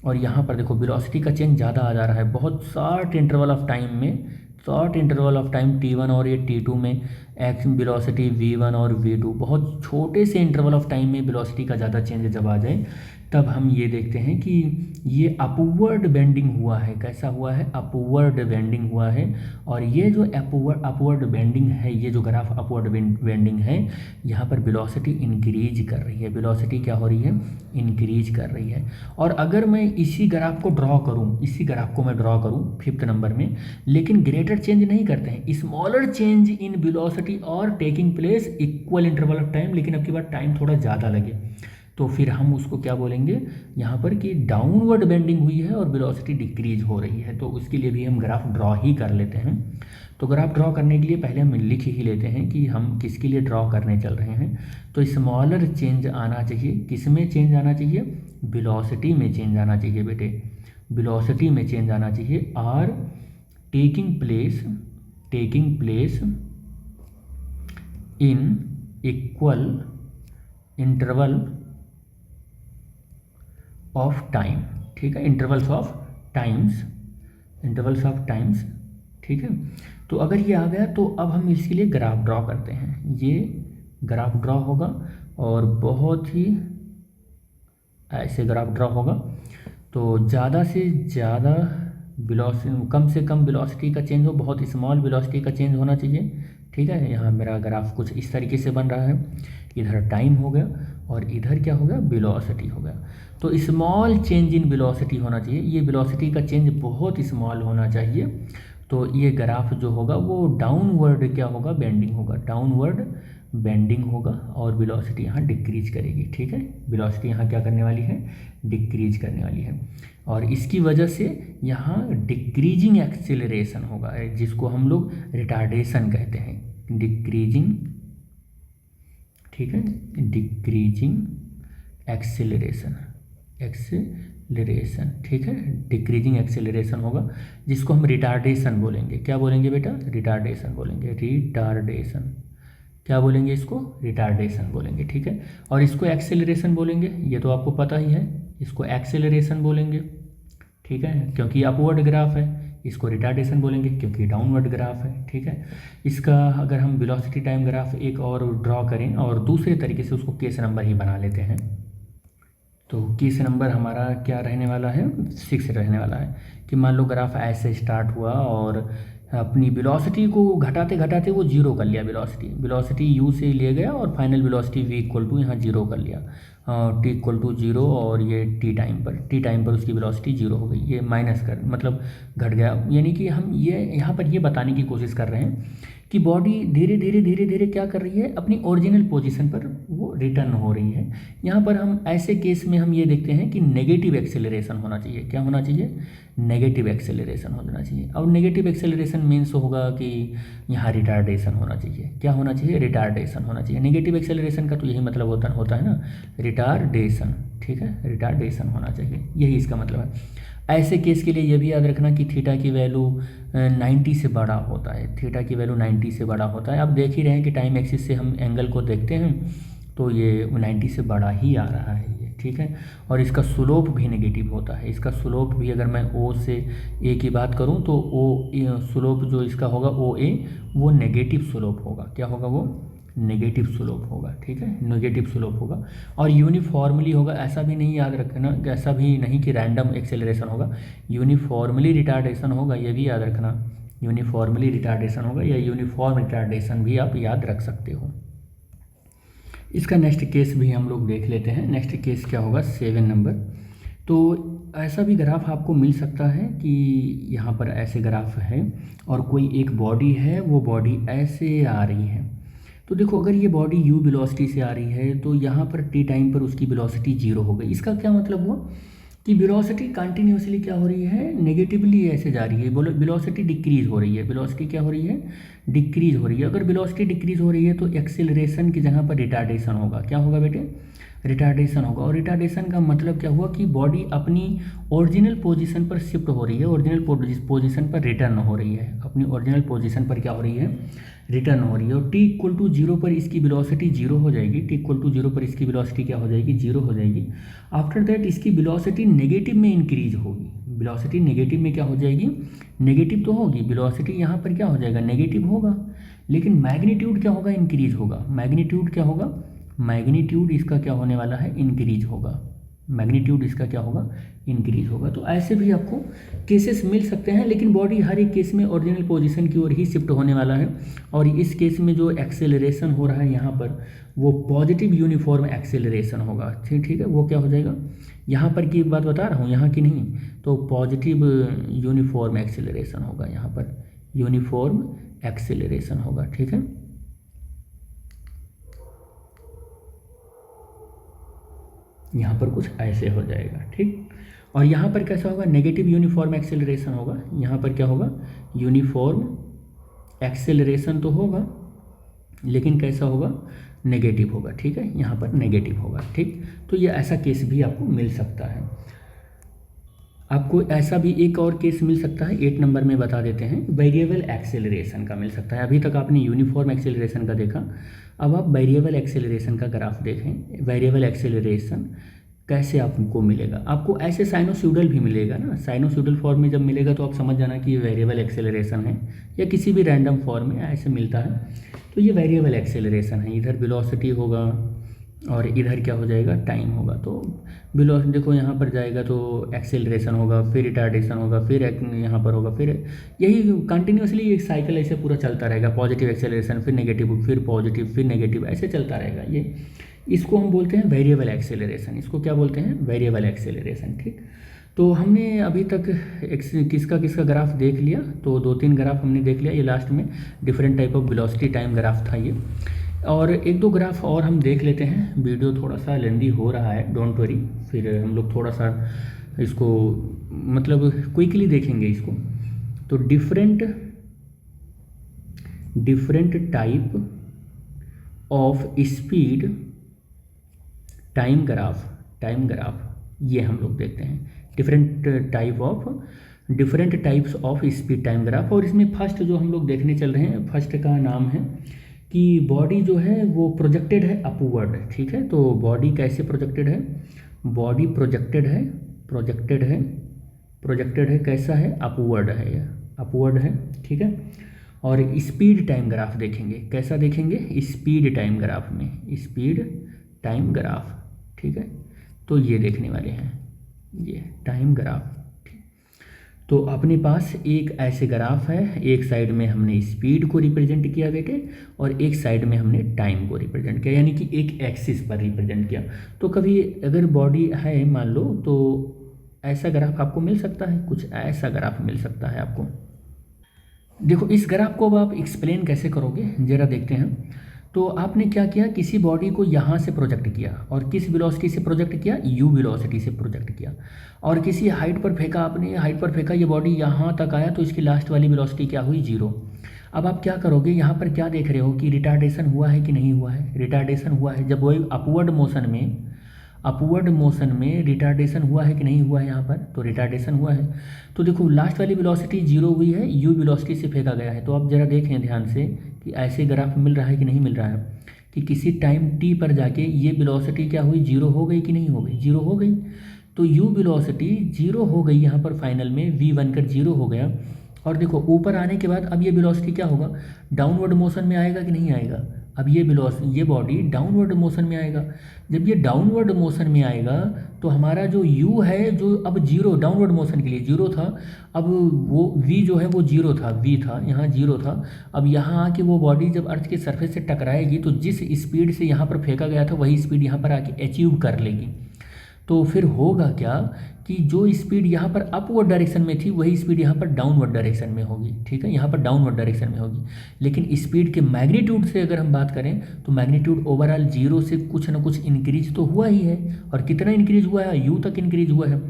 और यहाँ पर देखो वेलोसिटी का चेंज ज़्यादा आ जा रहा है, बहुत शॉर्ट इंटरवल ऑफ टाइम में, short interval of time T1 और ये T2 में एक्स वेलोसिटी V1 और V2, बहुत छोटे से इंटरवल ऑफ टाइम में वेलोसिटी का ज़्यादा चेंज जब आ जाए, तब हम ये देखते हैं कि ये अपवर्ड बेंडिंग हुआ है। कैसा हुआ है? अपवर्ड बेंडिंग हुआ है। और ये जो अपवर्ड बेंडिंग है, ये जो ग्राफ अपवर्ड बेंडिंग है, यहाँ पर वेलोसिटी इंक्रीज कर रही है। वेलोसिटी क्या हो रही है? इंक्रीज कर रही है। और अगर मैं इसी ग्राफ को ड्रॉ करूँ, इसी ग्राफ को मैं ड्रॉ करूँ 5th नंबर में, लेकिन ग्रेटर चेंज नहीं करते हैं, smaller change in velocity velocity और taking place equal interval of time, लेकिन अब की बार टाइम थोड़ा ज़्यादा लगे, तो फिर हम उसको क्या बोलेंगे यहाँ पर कि डाउनवर्ड बेंडिंग हुई है और वेलोसिटी डिक्रीज हो रही है। तो उसके लिए भी हम ग्राफ ड्रॉ ही कर लेते हैं। तो ग्राफ ड्रॉ करने के लिए पहले हम लिख ही लेते हैं कि हम किसके लिए ड्रॉ करने चल रहे हैं। तो स्मॉलर चेंज आना चाहिए, किस में चेंज आना चाहिए, वेलोसिटी में चेंज आना चाहिए बेटे, वेलोसिटी में चेंज आना चाहिए। Are taking place in equal interval of time, ठीक है, इंटरवल्स ऑफ टाइम्स, ठीक है। तो अगर ये आ गया तो अब हम इसके लिए ग्राफ ड्रॉ करते हैं। ये ग्राफ ड्रॉ होगा और बहुत ही ऐसे ग्राफ ड्रॉ होगा। तो ज़्यादा से ज़्यादा वेलोसिटी, कम से कम वेलोसिटी का चेंज हो, बहुत स्मॉल वेलोसिटी का चेंज होना चाहिए, ठीक है। यहाँ मेरा ग्राफ कुछ इस तरीके से बन रहा है, इधर टाइम हो गया और इधर क्या हो गया, वेलोसिटी हो गया। तो स्मॉल चेंज इन वेलोसिटी होना चाहिए, ये वेलोसिटी का चेंज बहुत स्मॉल होना चाहिए। तो ये ग्राफ जो होगा वो डाउनवर्ड क्या होगा, बेंडिंग होगा, डाउनवर्ड बेंडिंग होगा और वेलोसिटी यहाँ डिक्रीज करेगी, ठीक है। वेलोसिटी यहाँ क्या करने वाली है, डिक्रीज करने वाली है। और इसकी वजह से यहाँ डिक्रीजिंग एक्सेलरेशन होगा, जिसको हम लोग रिटार्डेशन कहते हैं, डिक्रीजिंग, ठीक है, डिक्रीजिंग एक्सेलरेशन, ठीक है, डिक्रीजिंग एक्सेलरेशन होगा, जिसको हम रिटार्डेशन बोलेंगे। क्या बोलेंगे बेटा, रिटार्डेशन बोलेंगे, रिटार्डेशन, क्या बोलेंगे इसको, रिटार्डेशन बोलेंगे, ठीक है। और इसको एक्सेलरेशन बोलेंगे, ये तो आपको पता ही है, इसको एक्सेलरेशन बोलेंगे, ठीक है, क्योंकि अपवर्ड ग्राफ है। इसको रिटार्डेशन बोलेंगे क्योंकि डाउनवर्ड ग्राफ है, ठीक है। इसका अगर हम वेलोसिटी टाइम ग्राफ एक और ड्रॉ करें और दूसरे तरीके से उसको केस नंबर ही बना लेते हैं, तो केस नंबर हमारा क्या रहने वाला है, 6 रहने वाला है। कि मान लो ग्राफ ऐसे स्टार्ट हुआ और अपनी वेलोसिटी को घटाते घटाते वो जीरो कर लिया, वेलोसिटी यू से ले गया और final velocity v equal to यहाँ जीरो कर लिया, t इक्वल टू जीरो, और ये टी टाइम पर उसकी वेलोसिटी जीरो हो गई, ये माइनस कर मतलब घट गया। यानी कि हम ये यहाँ पर ये बताने की कोशिश कर रहे हैं कि बॉडी धीरे धीरे क्या कर रही है, अपनी ओरिजिनल पोजीशन पर वो रिटर्न हो रही है। यहाँ पर हम ऐसे केस में हम ये देखते हैं कि नेगेटिव एक्सेलरेशन होना चाहिए। क्या होना चाहिए, नेगेटिव एक्सेलरेशन होना चाहिए। और नेगेटिव एक्सेलरेशन मीन्स होगा कि यहाँ रिटार्डेशन होना चाहिए। क्या होना चाहिए, रिटार्डेशन होना चाहिए। नेगेटिव एक्सेलरेशन का तो यही मतलब होता है ना, रिटार्डेशन, ठीक है, रिटार्डेशन होना चाहिए, यही इसका मतलब है। ऐसे केस के लिए ये भी याद रखना कि थीटा की वैल्यू 90 से बड़ा होता है, थीटा की वैल्यू 90 से बड़ा होता है। अब देख ही रहे हैं कि टाइम एक्सिस से हम एंगल को देखते हैं तो ये 90 से बड़ा ही आ रहा है ये, ठीक है। और इसका स्लोप भी नेगेटिव होता है, इसका स्लोप भी, अगर मैं ओ से ए की बात करूं तो ओ स्लोप जो इसका होगा ओ ए, वो नेगेटिव स्लोप होगा। क्या होगा, वो नेगेटिव स्लोप होगा, ठीक है, नेगेटिव स्लोप होगा। और यूनिफॉर्मली होगा, ऐसा भी नहीं याद रखना, ऐसा भी नहीं कि रैंडम एक्सेलरेशन होगा, यूनिफॉर्मली रिटार्डेशन होगा, ये भी याद रखना, यूनिफॉर्मली रिटार्डेशन होगा या यूनिफॉर्म रिटार्डेशन भी आप याद रख सकते हो। इसका नेक्स्ट केस भी हम लोग देख लेते हैं। नेक्स्ट केस क्या होगा, 7 नंबर। तो ऐसा भी ग्राफ आपको मिल सकता है कि यहाँ पर ऐसे ग्राफ है और कोई एक बॉडी है, वो बॉडी ऐसे आ रही है। तो देखो, अगर ये बॉडी u वेलोसिटी से आ रही है तो यहाँ पर t टाइम पर उसकी वेलोसिटी जीरो हो गई। इसका क्या मतलब हुआ कि वेलोसिटी कंटिन्यूसली क्या हो रही है, नेगेटिवली ऐसे जा रही है, वेलोसिटी डिक्रीज हो रही है, वेलोसिटी क्या हो रही है, डिक्रीज हो रही है। अगर वेलोसिटी डिक्रीज हो रही है तो एक्सेलरेशन की जगह पर रिटार्डेशन होगा। क्या होगा बेटे, रिटार्डेशन होगा। और रिटार्डेशन का मतलब क्या हुआ कि बॉडी अपनी ओरिजिनल पोजीशन पर शिफ्ट हो रही है, ओरिजिनल पोजीशन पर रिटर्न हो रही है, अपनी ओरिजिनल पोजीशन पर क्या हो रही है, रिटर्न हो रही है। और t इक्वल टू जीरो पर इसकी वेलोसिटी जीरो हो जाएगी, t इक्वल टू जीरो पर इसकी वेलोसिटी क्या हो जाएगी, जीरो हो जाएगी। आफ्टर दैट इसकी वेलोसिटी नेगेटिव में इंक्रीज होगी, वेलोसिटी नेगेटिव में क्या हो जाएगी, नेगेटिव तो होगी, वेलोसिटी यहाँ पर क्या हो जाएगा, नेगेटिव होगा, लेकिन मैग्नीट्यूड क्या होगा, इंक्रीज होगा। मैग्नीट्यूड क्या होगा, मैग्नीट्यूड इसका क्या होने वाला है, इंक्रीज होगा, मैग्नीट्यूड इसका क्या होगा, इंक्रीज होगा। तो ऐसे भी आपको केसेस मिल सकते हैं, लेकिन बॉडी हर एक केस में ओरिजिनल पोजीशन की ओर ही शिफ्ट होने वाला है। और इस केस में जो एक्सेलरेशन हो रहा है यहाँ पर, वो पॉजिटिव यूनिफॉर्म एक्सेलरेशन होगा, ठीक है। वो क्या हो जाएगा, यहाँ पर की बात बता रहा हूँ, यहाँ की नहीं, तो पॉजिटिव यूनिफॉर्म एक्सेलरेशन होगा, यहाँ पर यूनिफॉर्म एक्सेलरेशन होगा, ठीक है। यहाँ पर कुछ ऐसे हो जाएगा, ठीक। और यहाँ पर कैसा होगा, नेगेटिव यूनिफॉर्म एक्सेलरेशन होगा। यहाँ पर क्या होगा, यूनिफॉर्म एक्सेलरेशन तो होगा लेकिन कैसा होगा, नेगेटिव होगा, ठीक है, यहाँ पर नेगेटिव होगा, ठीक। तो ये ऐसा केस भी आपको मिल सकता है। आपको ऐसा भी एक और केस मिल सकता है, 8 नंबर में बता देते हैं, वेरिएबल एक्सेलरेशन का मिल सकता है। अभी तक आपने यूनिफॉर्म एक्सेलरेशन का देखा, अब आप वेरिएबल एक्सेलरेशन का ग्राफ देखें। वेरिएबल एक्सेलरेशन कैसे आपको मिलेगा, आपको ऐसे साइनोसॉइडल भी मिलेगा ना। साइनोसॉइडल फॉर्म में जब मिलेगा तो आप समझ जाना कि ये वेरिएबल एक्सेलरेशन है, या किसी भी रैंडम फॉर्म में ऐसे मिलता है तो ये वेरिएबल एक्सेलरेशन है। इधर वेलोसिटी होगा और इधर क्या हो जाएगा, टाइम होगा। तो वेलोसिटी देखो यहाँ पर जाएगा तो एक्सेलरेशन होगा, फिर रिटार्डेशन होगा, फिर यहाँ पर होगा, फिर यही कंटिन्यूसली एक साइकिल ऐसे पूरा चलता रहेगा। पॉजिटिव एक्सेलरेशन, फिर नेगेटिव, फिर पॉजिटिव, फिर नेगेटिव, ऐसे चलता रहेगा ये। इसको हम बोलते हैं वेरिएबल एक्सेलरेशन। इसको क्या बोलते हैं, वेरिएबल एक्सेलरेशन, ठीक। तो हमने अभी तक किसका किसका ग्राफ देख लिया, तो 2-3 ग्राफ हमने देख लिया। ये लास्ट में different type of velocity time graph था ये। और 1-2 ग्राफ और हम देख लेते हैं। वीडियो थोड़ा सा लेंदी हो रहा है, डोंट वरी, फिर हम लोग थोड़ा सा इसको मतलब क्विकली देखेंगे इसको। तो different type of speed time graph ये हम लोग देखते हैं। Different types of speed time graph. और इसमें फर्स्ट जो हम लोग देखने चल रहे हैं, फर्स्ट का नाम है कि बॉडी जो है वो प्रोजेक्टेड है अपवर्ड, ठीक है। तो बॉडी कैसे प्रोजेक्टेड है, बॉडी प्रोजेक्टेड है कैसा है, अपवर्ड है, ये अपवर्ड है, ठीक है। और स्पीड टाइम ग्राफ देखेंगे, कैसा देखेंगे, स्पीड टाइम ग्राफ में, स्पीड टाइम ग्राफ, ठीक है। तो ये देखने वाले हैं, ये टाइम ग्राफ। तो अपने पास एक ऐसे ग्राफ है, एक साइड में हमने स्पीड को रिप्रेजेंट किया बेटे, और एक साइड में हमने टाइम को रिप्रेजेंट किया, यानी कि एक एक्सिस पर रिप्रेजेंट किया। तो कभी अगर बॉडी है मान लो, तो ऐसा ग्राफ आपको मिल सकता है, कुछ ऐसा ग्राफ मिल सकता है आपको। देखो इस ग्राफ को अब आप एक्सप्लेन कैसे करोगे, जरा देखते हैं। तो आपने क्या किया, किसी बॉडी को यहाँ से प्रोजेक्ट किया, और किस वेलोसिटी से प्रोजेक्ट किया, u वेलोसिटी से प्रोजेक्ट किया, और किसी हाइट पर फेंका आपने, हाइट पर फेंका, ये बॉडी यहाँ तक आया तो इसकी लास्ट वाली वेलोसिटी क्या हुई, 0। अब आप क्या करोगे, यहाँ पर क्या देख रहे हो कि रिटार्डेशन हुआ है कि नहीं हुआ है, रिटार्डेशन हुआ है। जब वही अपवर्ड मोशन में रिटार्डेशन हुआ है कि नहीं हुआ है यहाँ पर, तो रिटार्डेशन हुआ है। तो देखो लास्ट वाली वेलोसिटी 0 हुई है, u वेलोसिटी से फेंका गया है। तो आप जरा देखें ध्यान से कि ऐसे ग्राफ मिल रहा है कि नहीं मिल रहा है, कि किसी टाइम t पर जाके ये वेलोसिटी क्या हुई, 0 हो गई कि नहीं हो गई, 0 हो गई। तो u वेलोसिटी 0 हो गई यहाँ पर, फाइनल में v बनकर 0 हो गया। और देखो ऊपर आने के बाद अब ये वेलोसिटी क्या होगा, डाउनवर्ड मोशन में आएगा कि नहीं आएगा। अब ये बॉडी डाउनवर्ड मोशन में आएगा। जब ये डाउनवर्ड मोशन में आएगा तो हमारा जो u है, जो अब 0 डाउनवर्ड मोशन के लिए 0 था, अब वो v जो है वो 0 था, v था यहाँ 0 था। अब यहाँ आके वो बॉडी जब अर्थ के सरफेस से टकराएगी तो जिस स्पीड से यहाँ पर फेंका गया था वही स्पीड यहाँ पर आके अचीव कर लेगी। तो फिर होगा क्या कि जो स्पीड यहाँ पर अपवर्ड डायरेक्शन में थी वही स्पीड यहाँ पर डाउनवर्ड डायरेक्शन में होगी, ठीक है, यहाँ पर डाउनवर्ड डायरेक्शन में होगी। लेकिन स्पीड के मैग्नीट्यूड से अगर हम बात करें तो मैग्नीट्यूड ओवरऑल 0 से कुछ ना कुछ इंक्रीज तो हुआ ही है। और कितना इंक्रीज हुआ है, u तक इंक्रीज हुआ है।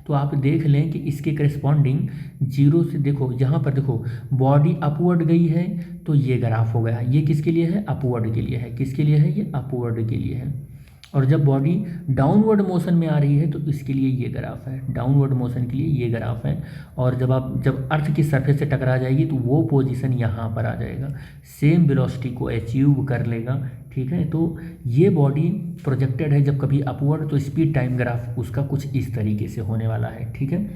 तो आप देख लें कि इसके करस्पॉन्डिंग 0 से देखो, यहाँ पर देखो बॉडी अपवर्ड गई है तो ये ग्राफ हो गया। ये किसके लिए है, अपवर्ड के लिए है। किसके लिए है, ये अपवर्ड के लिए है। और जब बॉडी डाउनवर्ड मोशन में आ रही है तो इसके लिए ये ग्राफ है, डाउनवर्ड मोशन के लिए ये ग्राफ है। और जब अर्थ की सरफेस से टकरा जाएगी तो वो पोजीशन यहाँ पर आ जाएगा, सेम वेलोसिटी को अचीव कर लेगा, ठीक है। तो ये बॉडी प्रोजेक्टेड है जब कभी अपवर्ड, तो स्पीड टाइम ग्राफ उसका कुछ इस तरीके से होने वाला है, ठीक है।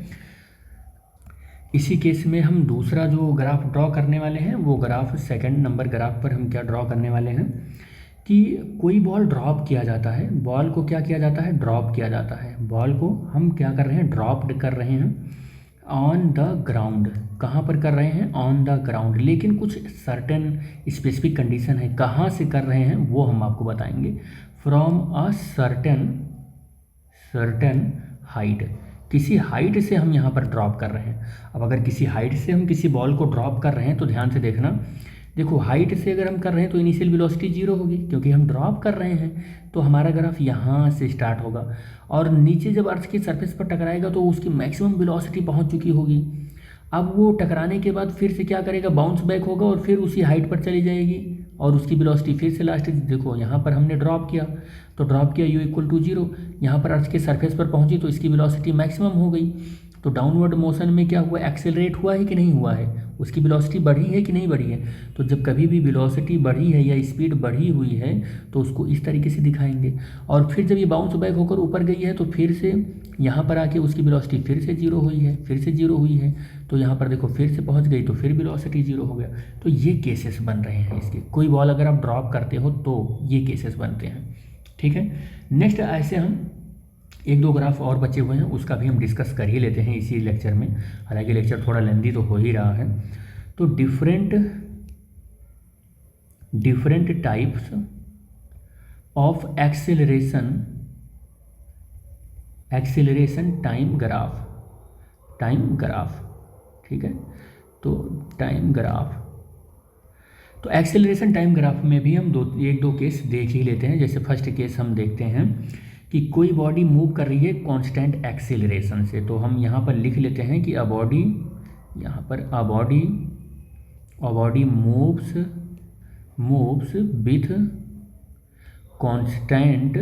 इसी केस में हम दूसरा जो ग्राफ ड्रॉ करने वाले हैं वो ग्राफ 2nd नंबर ग्राफ पर हम क्या ड्रॉ करने वाले हैं कि कोई बॉल ड्रॉप किया जाता है। बॉल को क्या किया जाता है, ड्रॉप किया जाता है। बॉल को हम क्या कर रहे हैं, ड्रॉप कर रहे हैं ऑन द ग्राउंड। कहाँ पर कर रहे हैं, ऑन द ग्राउंड। लेकिन कुछ सर्टेन स्पेसिफिक कंडीशन है, कहाँ से कर रहे हैं वो हम आपको बताएंगे। फ्रॉम अ सर्टेन हाइट, किसी हाइट से हम यहाँ पर ड्रॉप कर रहे हैं। अब अगर किसी हाइट से हम किसी बॉल को ड्रॉप कर रहे हैं तो ध्यान से देखना देखो हाइट से अगर हम कर रहे हैं तो इनिशियल वेलोसिटी जीरो होगी, क्योंकि हम ड्रॉप कर रहे हैं, तो हमारा ग्राफ यहाँ से स्टार्ट होगा और नीचे जब अर्थ की सरफेस पर टकराएगा तो उसकी मैक्सिमम वेलोसिटी पहुँच चुकी होगी। अब वो टकराने के बाद फिर से क्या करेगा, बाउंस बैक होगा और फिर उसी हाइट पर चली जाएगी और उसकी वेलोसिटी फिर से लास्ट, देखो यहाँ पर हमने ड्रॉप किया तो ड्रॉप किया u=0, यहाँ पर अर्थ के सरफेस पर पहुँची तो इसकी वेलोसिटी मैक्सिमम हो गई। तो डाउनवर्ड मोशन में क्या हुआ, एक्सेलरेट हुआ है कि नहीं हुआ है, उसकी वेलोसिटी बढ़ी है कि नहीं बढ़ी है। तो जब कभी भी वेलोसिटी बढ़ी है या स्पीड बढ़ी हुई है तो उसको इस तरीके से दिखाएंगे। और फिर जब ये बाउंस बैक होकर ऊपर गई है तो फिर से यहाँ पर आके उसकी वेलोसिटी फिर से जीरो हुई है, फिर से जीरो हुई है, तो यहाँ पर देखो फिर से पहुँच गई तो फिर वेलोसिटी जीरो हो गया। तो ये केसेस बन रहे हैं इसके, कोई बॉल अगर आप ड्रॉप करते हो तो ये केसेस बनते हैं। ठीक है, नेक्स्ट ऐसे हम एक दो ग्राफ और बचे हुए हैं, उसका भी हम डिस्कस कर ही लेते हैं इसी लेक्चर में, हालांकि लेक्चर थोड़ा लेंदी तो हो ही रहा है। तो different types of acceleration time graph, ठीक है। तो टाइम ग्राफ, तो एक्सेलरेशन टाइम ग्राफ में भी हम एक दो केस देख ही लेते हैं। जैसे फर्स्ट केस हम देखते हैं कि कोई बॉडी मूव कर रही है कांस्टेंट एक्सेलरेशन से, तो हम यहाँ पर लिख लेते हैं कि a body moves with constant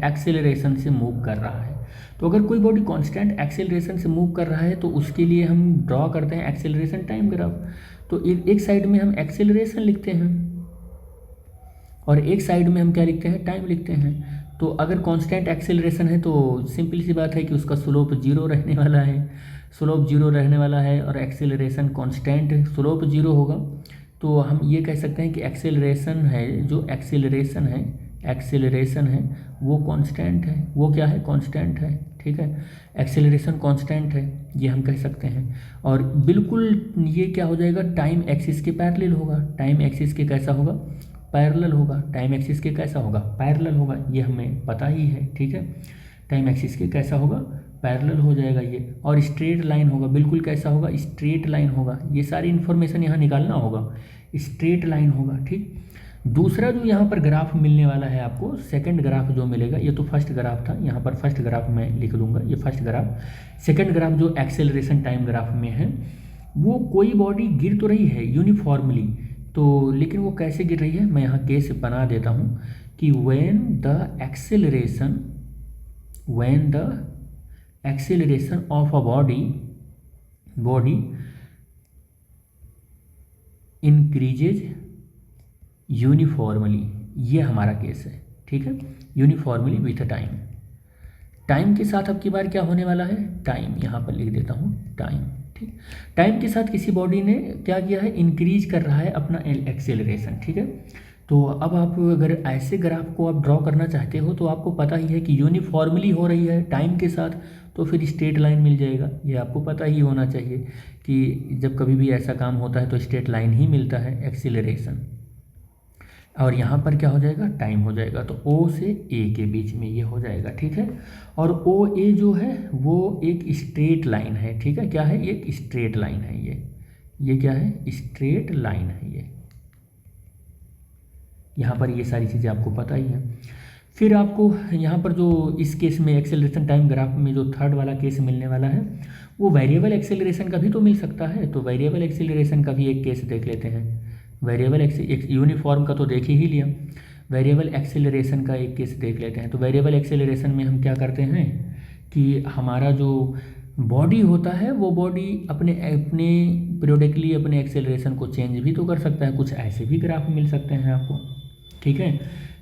acceleration से मूव कर रहा है। तो अगर कोई बॉडी कांस्टेंट एक्सेलरेशन से मूव कर रहा है तो उसके लिए हम ड्रॉ करते हैं एक्सेलरेशन टाइम ग्राफ। तो एक साइड में हम एक्सेलरेशन लिखते हैं और एक साइड में हम क्या लिखते हैं, टाइम लिखते हैं। तो अगर कांस्टेंट एक्सेलरेशन है तो सिंपल सी बात है कि उसका स्लोप जीरो रहने वाला है, और एक्सेलरेशन कांस्टेंट स्लोप जीरो होगा। तो हम ये कह सकते हैं कि एक्सेलरेशन है वो कांस्टेंट है, वो क्या है, कांस्टेंट है। ठीक है, एक्सेलरेशन कांस्टेंट है, ये हम कह सकते हैं। और बिल्कुल ये क्या हो जाएगा, टाइम एक्सिस के पैरेलल होगा। टाइम एक्सिस के कैसा होगा, पैरेलल होगा। टाइम एक्सिस के कैसा होगा, पैरेलल होगा, ये हमें पता ही है। ठीक है, टाइम एक्सिस के कैसा होगा, पैरेलल हो जाएगा ये। और स्ट्रेट लाइन होगा, बिल्कुल कैसा होगा, स्ट्रेट लाइन होगा। ये सारी इन्फॉर्मेशन यहाँ निकालना होगा, स्ट्रेट लाइन होगा। ठीक, दूसरा जो यहाँ पर ग्राफ मिलने वाला है आपको, सेकंड ग्राफ जो मिलेगा, ये तो फर्स्ट ग्राफ था, यहाँ पर फर्स्ट ग्राफ मैं लिख दूंगा, ये फर्स्ट ग्राफ। सेकंड ग्राफ जो एक्सेलरेशन टाइम ग्राफ में है, वो कोई बॉडी गिर तो रही है यूनिफॉर्मली, तो लेकिन वो कैसे गिर रही है, मैं यहाँ केस बना देता हूँ कि when the acceleration of a body increases uniformly, ये हमारा केस है। ठीक है, यूनिफॉर्मली विथ टाइम के साथ अब की बार क्या होने वाला है, टाइम यहाँ पर लिख देता हूँ, टाइम। ठीक, टाइम के साथ किसी बॉडी ने क्या किया है, इंक्रीज कर रहा है अपना एक्सेलरेशन। ठीक है, तो अब आप अगर ऐसे ग्राफ को आप ड्रॉ करना चाहते हो तो आपको पता ही है कि यूनिफॉर्मली हो रही है टाइम के साथ, तो फिर स्ट्रेट लाइन मिल जाएगा। ये आपको पता ही होना चाहिए कि जब कभी भी ऐसा काम होता है तो स्ट्रेट लाइन ही मिलता है एक्सेलरेशन। और यहाँ पर क्या हो जाएगा, टाइम हो जाएगा। तो O से A के बीच में ये हो जाएगा। ठीक है, और OA जो है वो एक स्ट्रेट लाइन है। ठीक है, क्या है, एक स्ट्रेट लाइन है ये क्या है, स्ट्रेट लाइन है ये। यहाँ पर ये सारी चीज़ें आपको पता ही है। फिर आपको यहाँ पर जो इस केस में एक्सेलरेशन टाइम ग्राफ में जो थर्ड वाला केस मिलने वाला है, वो वेरिएबल एक्सेलरेशन का भी तो मिल सकता है। तो वेरिएबल एक्सेलरेशन का भी एक केस देख लेते हैं। वेरिएबल यूनिफॉर्म का तो देख ही लिया, वेरिएबल एक्सेलरेशन का एक केस देख लेते हैं। तो वेरिएबल एक्सेलरेशन में हम क्या करते हैं कि हमारा जो बॉडी होता है वो बॉडी अपने पीरियोडिकली अपने एक्सेलरेशन को चेंज भी तो कर सकता है। कुछ ऐसे भी ग्राफ मिल सकते हैं आपको। ठीक है,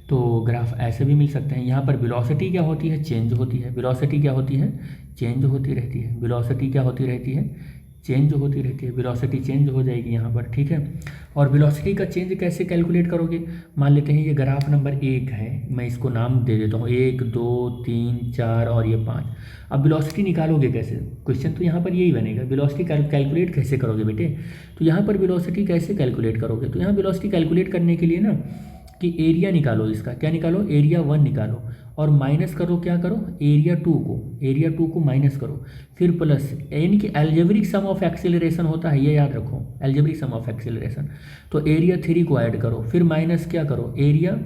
तो ग्राफ ऐसे भी मिल सकते हैं। यहाँ पर वेलोसिटी क्या होती है, चेंज होती है। वेलोसिटी क्या होती है, चेंज होती रहती है। वेलोसिटी क्या होती रहती है, चेंज होती रहती है। वेलोसिटी चेंज हो जाएगी यहाँ पर। ठीक है, और वेलोसिटी का चेंज कैसे कैलकुलेट करोगे, मान लेते हैं ये ग्राफ नंबर 1 है, मैं इसको नाम दे देता हूँ 1 2 3 4 और ये 5। अब वेलोसिटी निकालोगे कैसे, क्वेश्चन तो यहाँ पर यही बनेगा, वेलोसिटी कैलकुलेट कैसे करोगे बेटे। तो यहाँ पर वेलोसिटी कैसे कैलकुलेट करोगे, तो यहाँ वेलोसिटी कैलकुलेट करने के लिए ना कि एरिया निकालो, इसका क्या निकालो, एरिया 1 निकालो, और माइनस करो, क्या करो, एरिया टू को माइनस करो, फिर प्लस, यानी कि एल्जेब्रिक सम ऑफ एक्सेलरेशन होता है, ये याद रखो, एल्जेब्रिक सम ऑफ एक्सेलरेशन। तो एरिया 3 को ऐड करो, फिर माइनस क्या करो, एरिया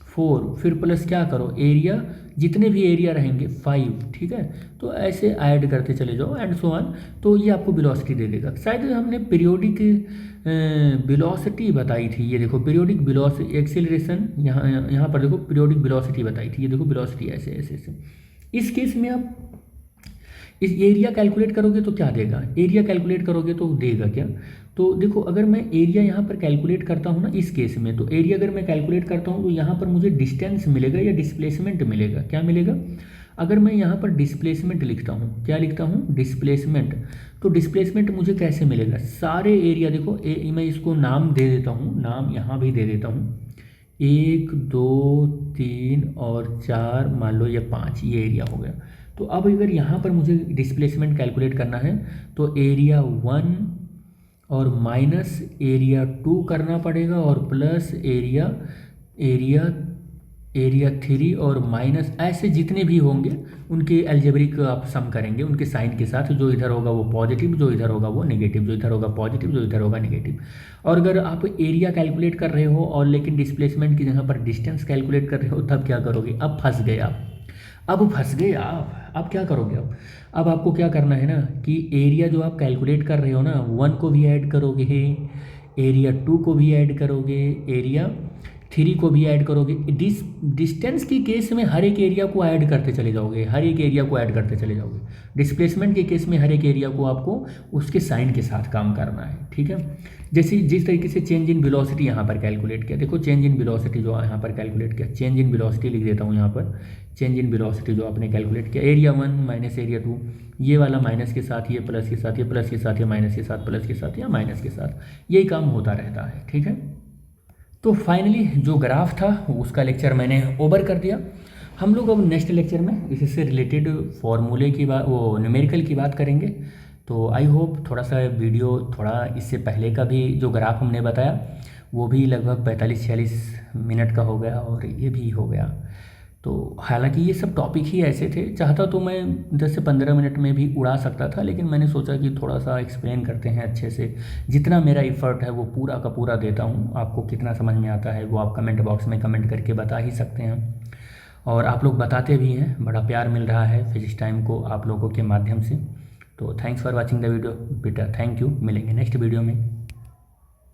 4, फिर प्लस क्या करो, एरिया, जितने भी एरिया रहेंगे 5, ठीक है। तो ऐसे ऐड करते चले जाओ एंड सो ऑन। तो ये आपको वेलोसिटी दे देगा। शायद हमने पीरियोडिक वेलोसिटी बताई थी, ये देखो पीरियोडिक वेलोसिटी एक्सेलरेशन, यहाँ पर देखो पीरियोडिक वेलोसिटी बताई थी, ये देखो वेलोसिटी ऐसे ऐसे ऐसे। इस केस में आप इस एरिया कैलकुलेट करोगे तो क्या देगा, एरिया कैलकुलेट करोगे तो देगा क्या, तो देखो अगर मैं एरिया यहाँ पर कैलकुलेट करता हूँ ना इस केस में, तो एरिया अगर मैं कैलकुलेट करता हूँ तो यहाँ पर मुझे डिस्टेंस मिलेगा या डिस्प्लेसमेंट मिलेगा, क्या मिलेगा। अगर मैं यहाँ पर डिस्प्लेसमेंट लिखता हूँ, क्या लिखता हूँ, डिस्प्लेसमेंट, तो डिस्प्लेसमेंट मुझे कैसे मिलेगा, सारे एरिया देखो मैं इसको नाम दे देता हूँ, नाम यहाँ भी दे देता हूँ, 1 2 3 और 4, मान लो ये 5, ये एरिया हो गया। तो अब अगर यहाँ पर मुझे डिस्प्लेसमेंट कैलकुलेट करना है तो एरिया 1 और माइनस एरिया 2 करना पड़ेगा और प्लस एरिया एरिया 3 और माइनस, ऐसे जितने भी होंगे उनके एल्जेब्रिक आप सम करेंगे उनके साइन के साथ, जो इधर होगा वो पॉजिटिव, जो इधर होगा वो नेगेटिव, जो इधर होगा पॉजिटिव, जो इधर होगा नेगेटिव। और अगर आप एरिया कैलकुलेट कर रहे हो और लेकिन डिस्प्लेसमेंट की जगह पर डिस्टेंस कैलकुलेट कर रहे हो, तब क्या करोगे, अब फंस गए आप, अब क्या करोगे, अब आपको क्या करना है ना कि एरिया जो आप कैलकुलेट कर रहे हो ना, 1 को भी ऐड करोगे, एरिया 2 को भी ऐड करोगे, एरिया 3 को भी ऐड करोगे। डिस्टेंस की केस में हर एक एरिया को ऐड करते चले जाओगे, डिस्प्लेसमेंट के केस में हर एक एरिया को आपको उसके साइन के साथ काम करना है, ठीक है। जैसे जिस तरीके से चेंज इन वेलोसिटी यहाँ पर कैलकुलेट किया, देखो चेंज इन वेलोसिटी जो यहाँ पर कैलकुलेट किया, चेंज इन वेलोसिटी लिख देता हूँ यहाँ पर, चेंज इन वेलोसिटी जो आपने कैलकुलेट किया, एरिया 1 माइनस एरिया 2, ये वाला माइनस के साथ, ये प्लस के साथ, ये प्लस के साथ, ये माइनस के साथ, प्लस के साथ या माइनस के साथ, यही काम होता रहता है, ठीक है। तो फाइनली जो ग्राफ था उसका लेक्चर मैंने ओवर कर दिया। हम लोग अब नेक्स्ट लेक्चर में इससे रिलेटेड फॉर्मूले की बात, वो न्यूमेरिकल की बात करेंगे। तो आई होप थोड़ा सा वीडियो, थोड़ा इससे पहले का भी जो ग्राफ हमने बताया वो भी लगभग 45-46 मिनट का हो गया और ये भी हो गया। तो हालांकि ये सब टॉपिक ही ऐसे थे, चाहता तो मैं 10 से 15 मिनट में भी उड़ा सकता था, लेकिन मैंने सोचा कि थोड़ा सा एक्सप्लेन करते हैं अच्छे से, जितना मेरा एफर्ट है वो पूरा का पूरा देता हूँ। आपको कितना समझ में आता है वो आप कमेंट बॉक्स में कमेंट करके बता ही सकते हैं, और आप लोग बताते भी हैं, बड़ा प्यार मिल रहा है फिजिक्स टाइम को आप लोगों के माध्यम से। तो thanks for watching the video बेटा, थैंक यू, मिलेंगे नेक्स्ट वीडियो में।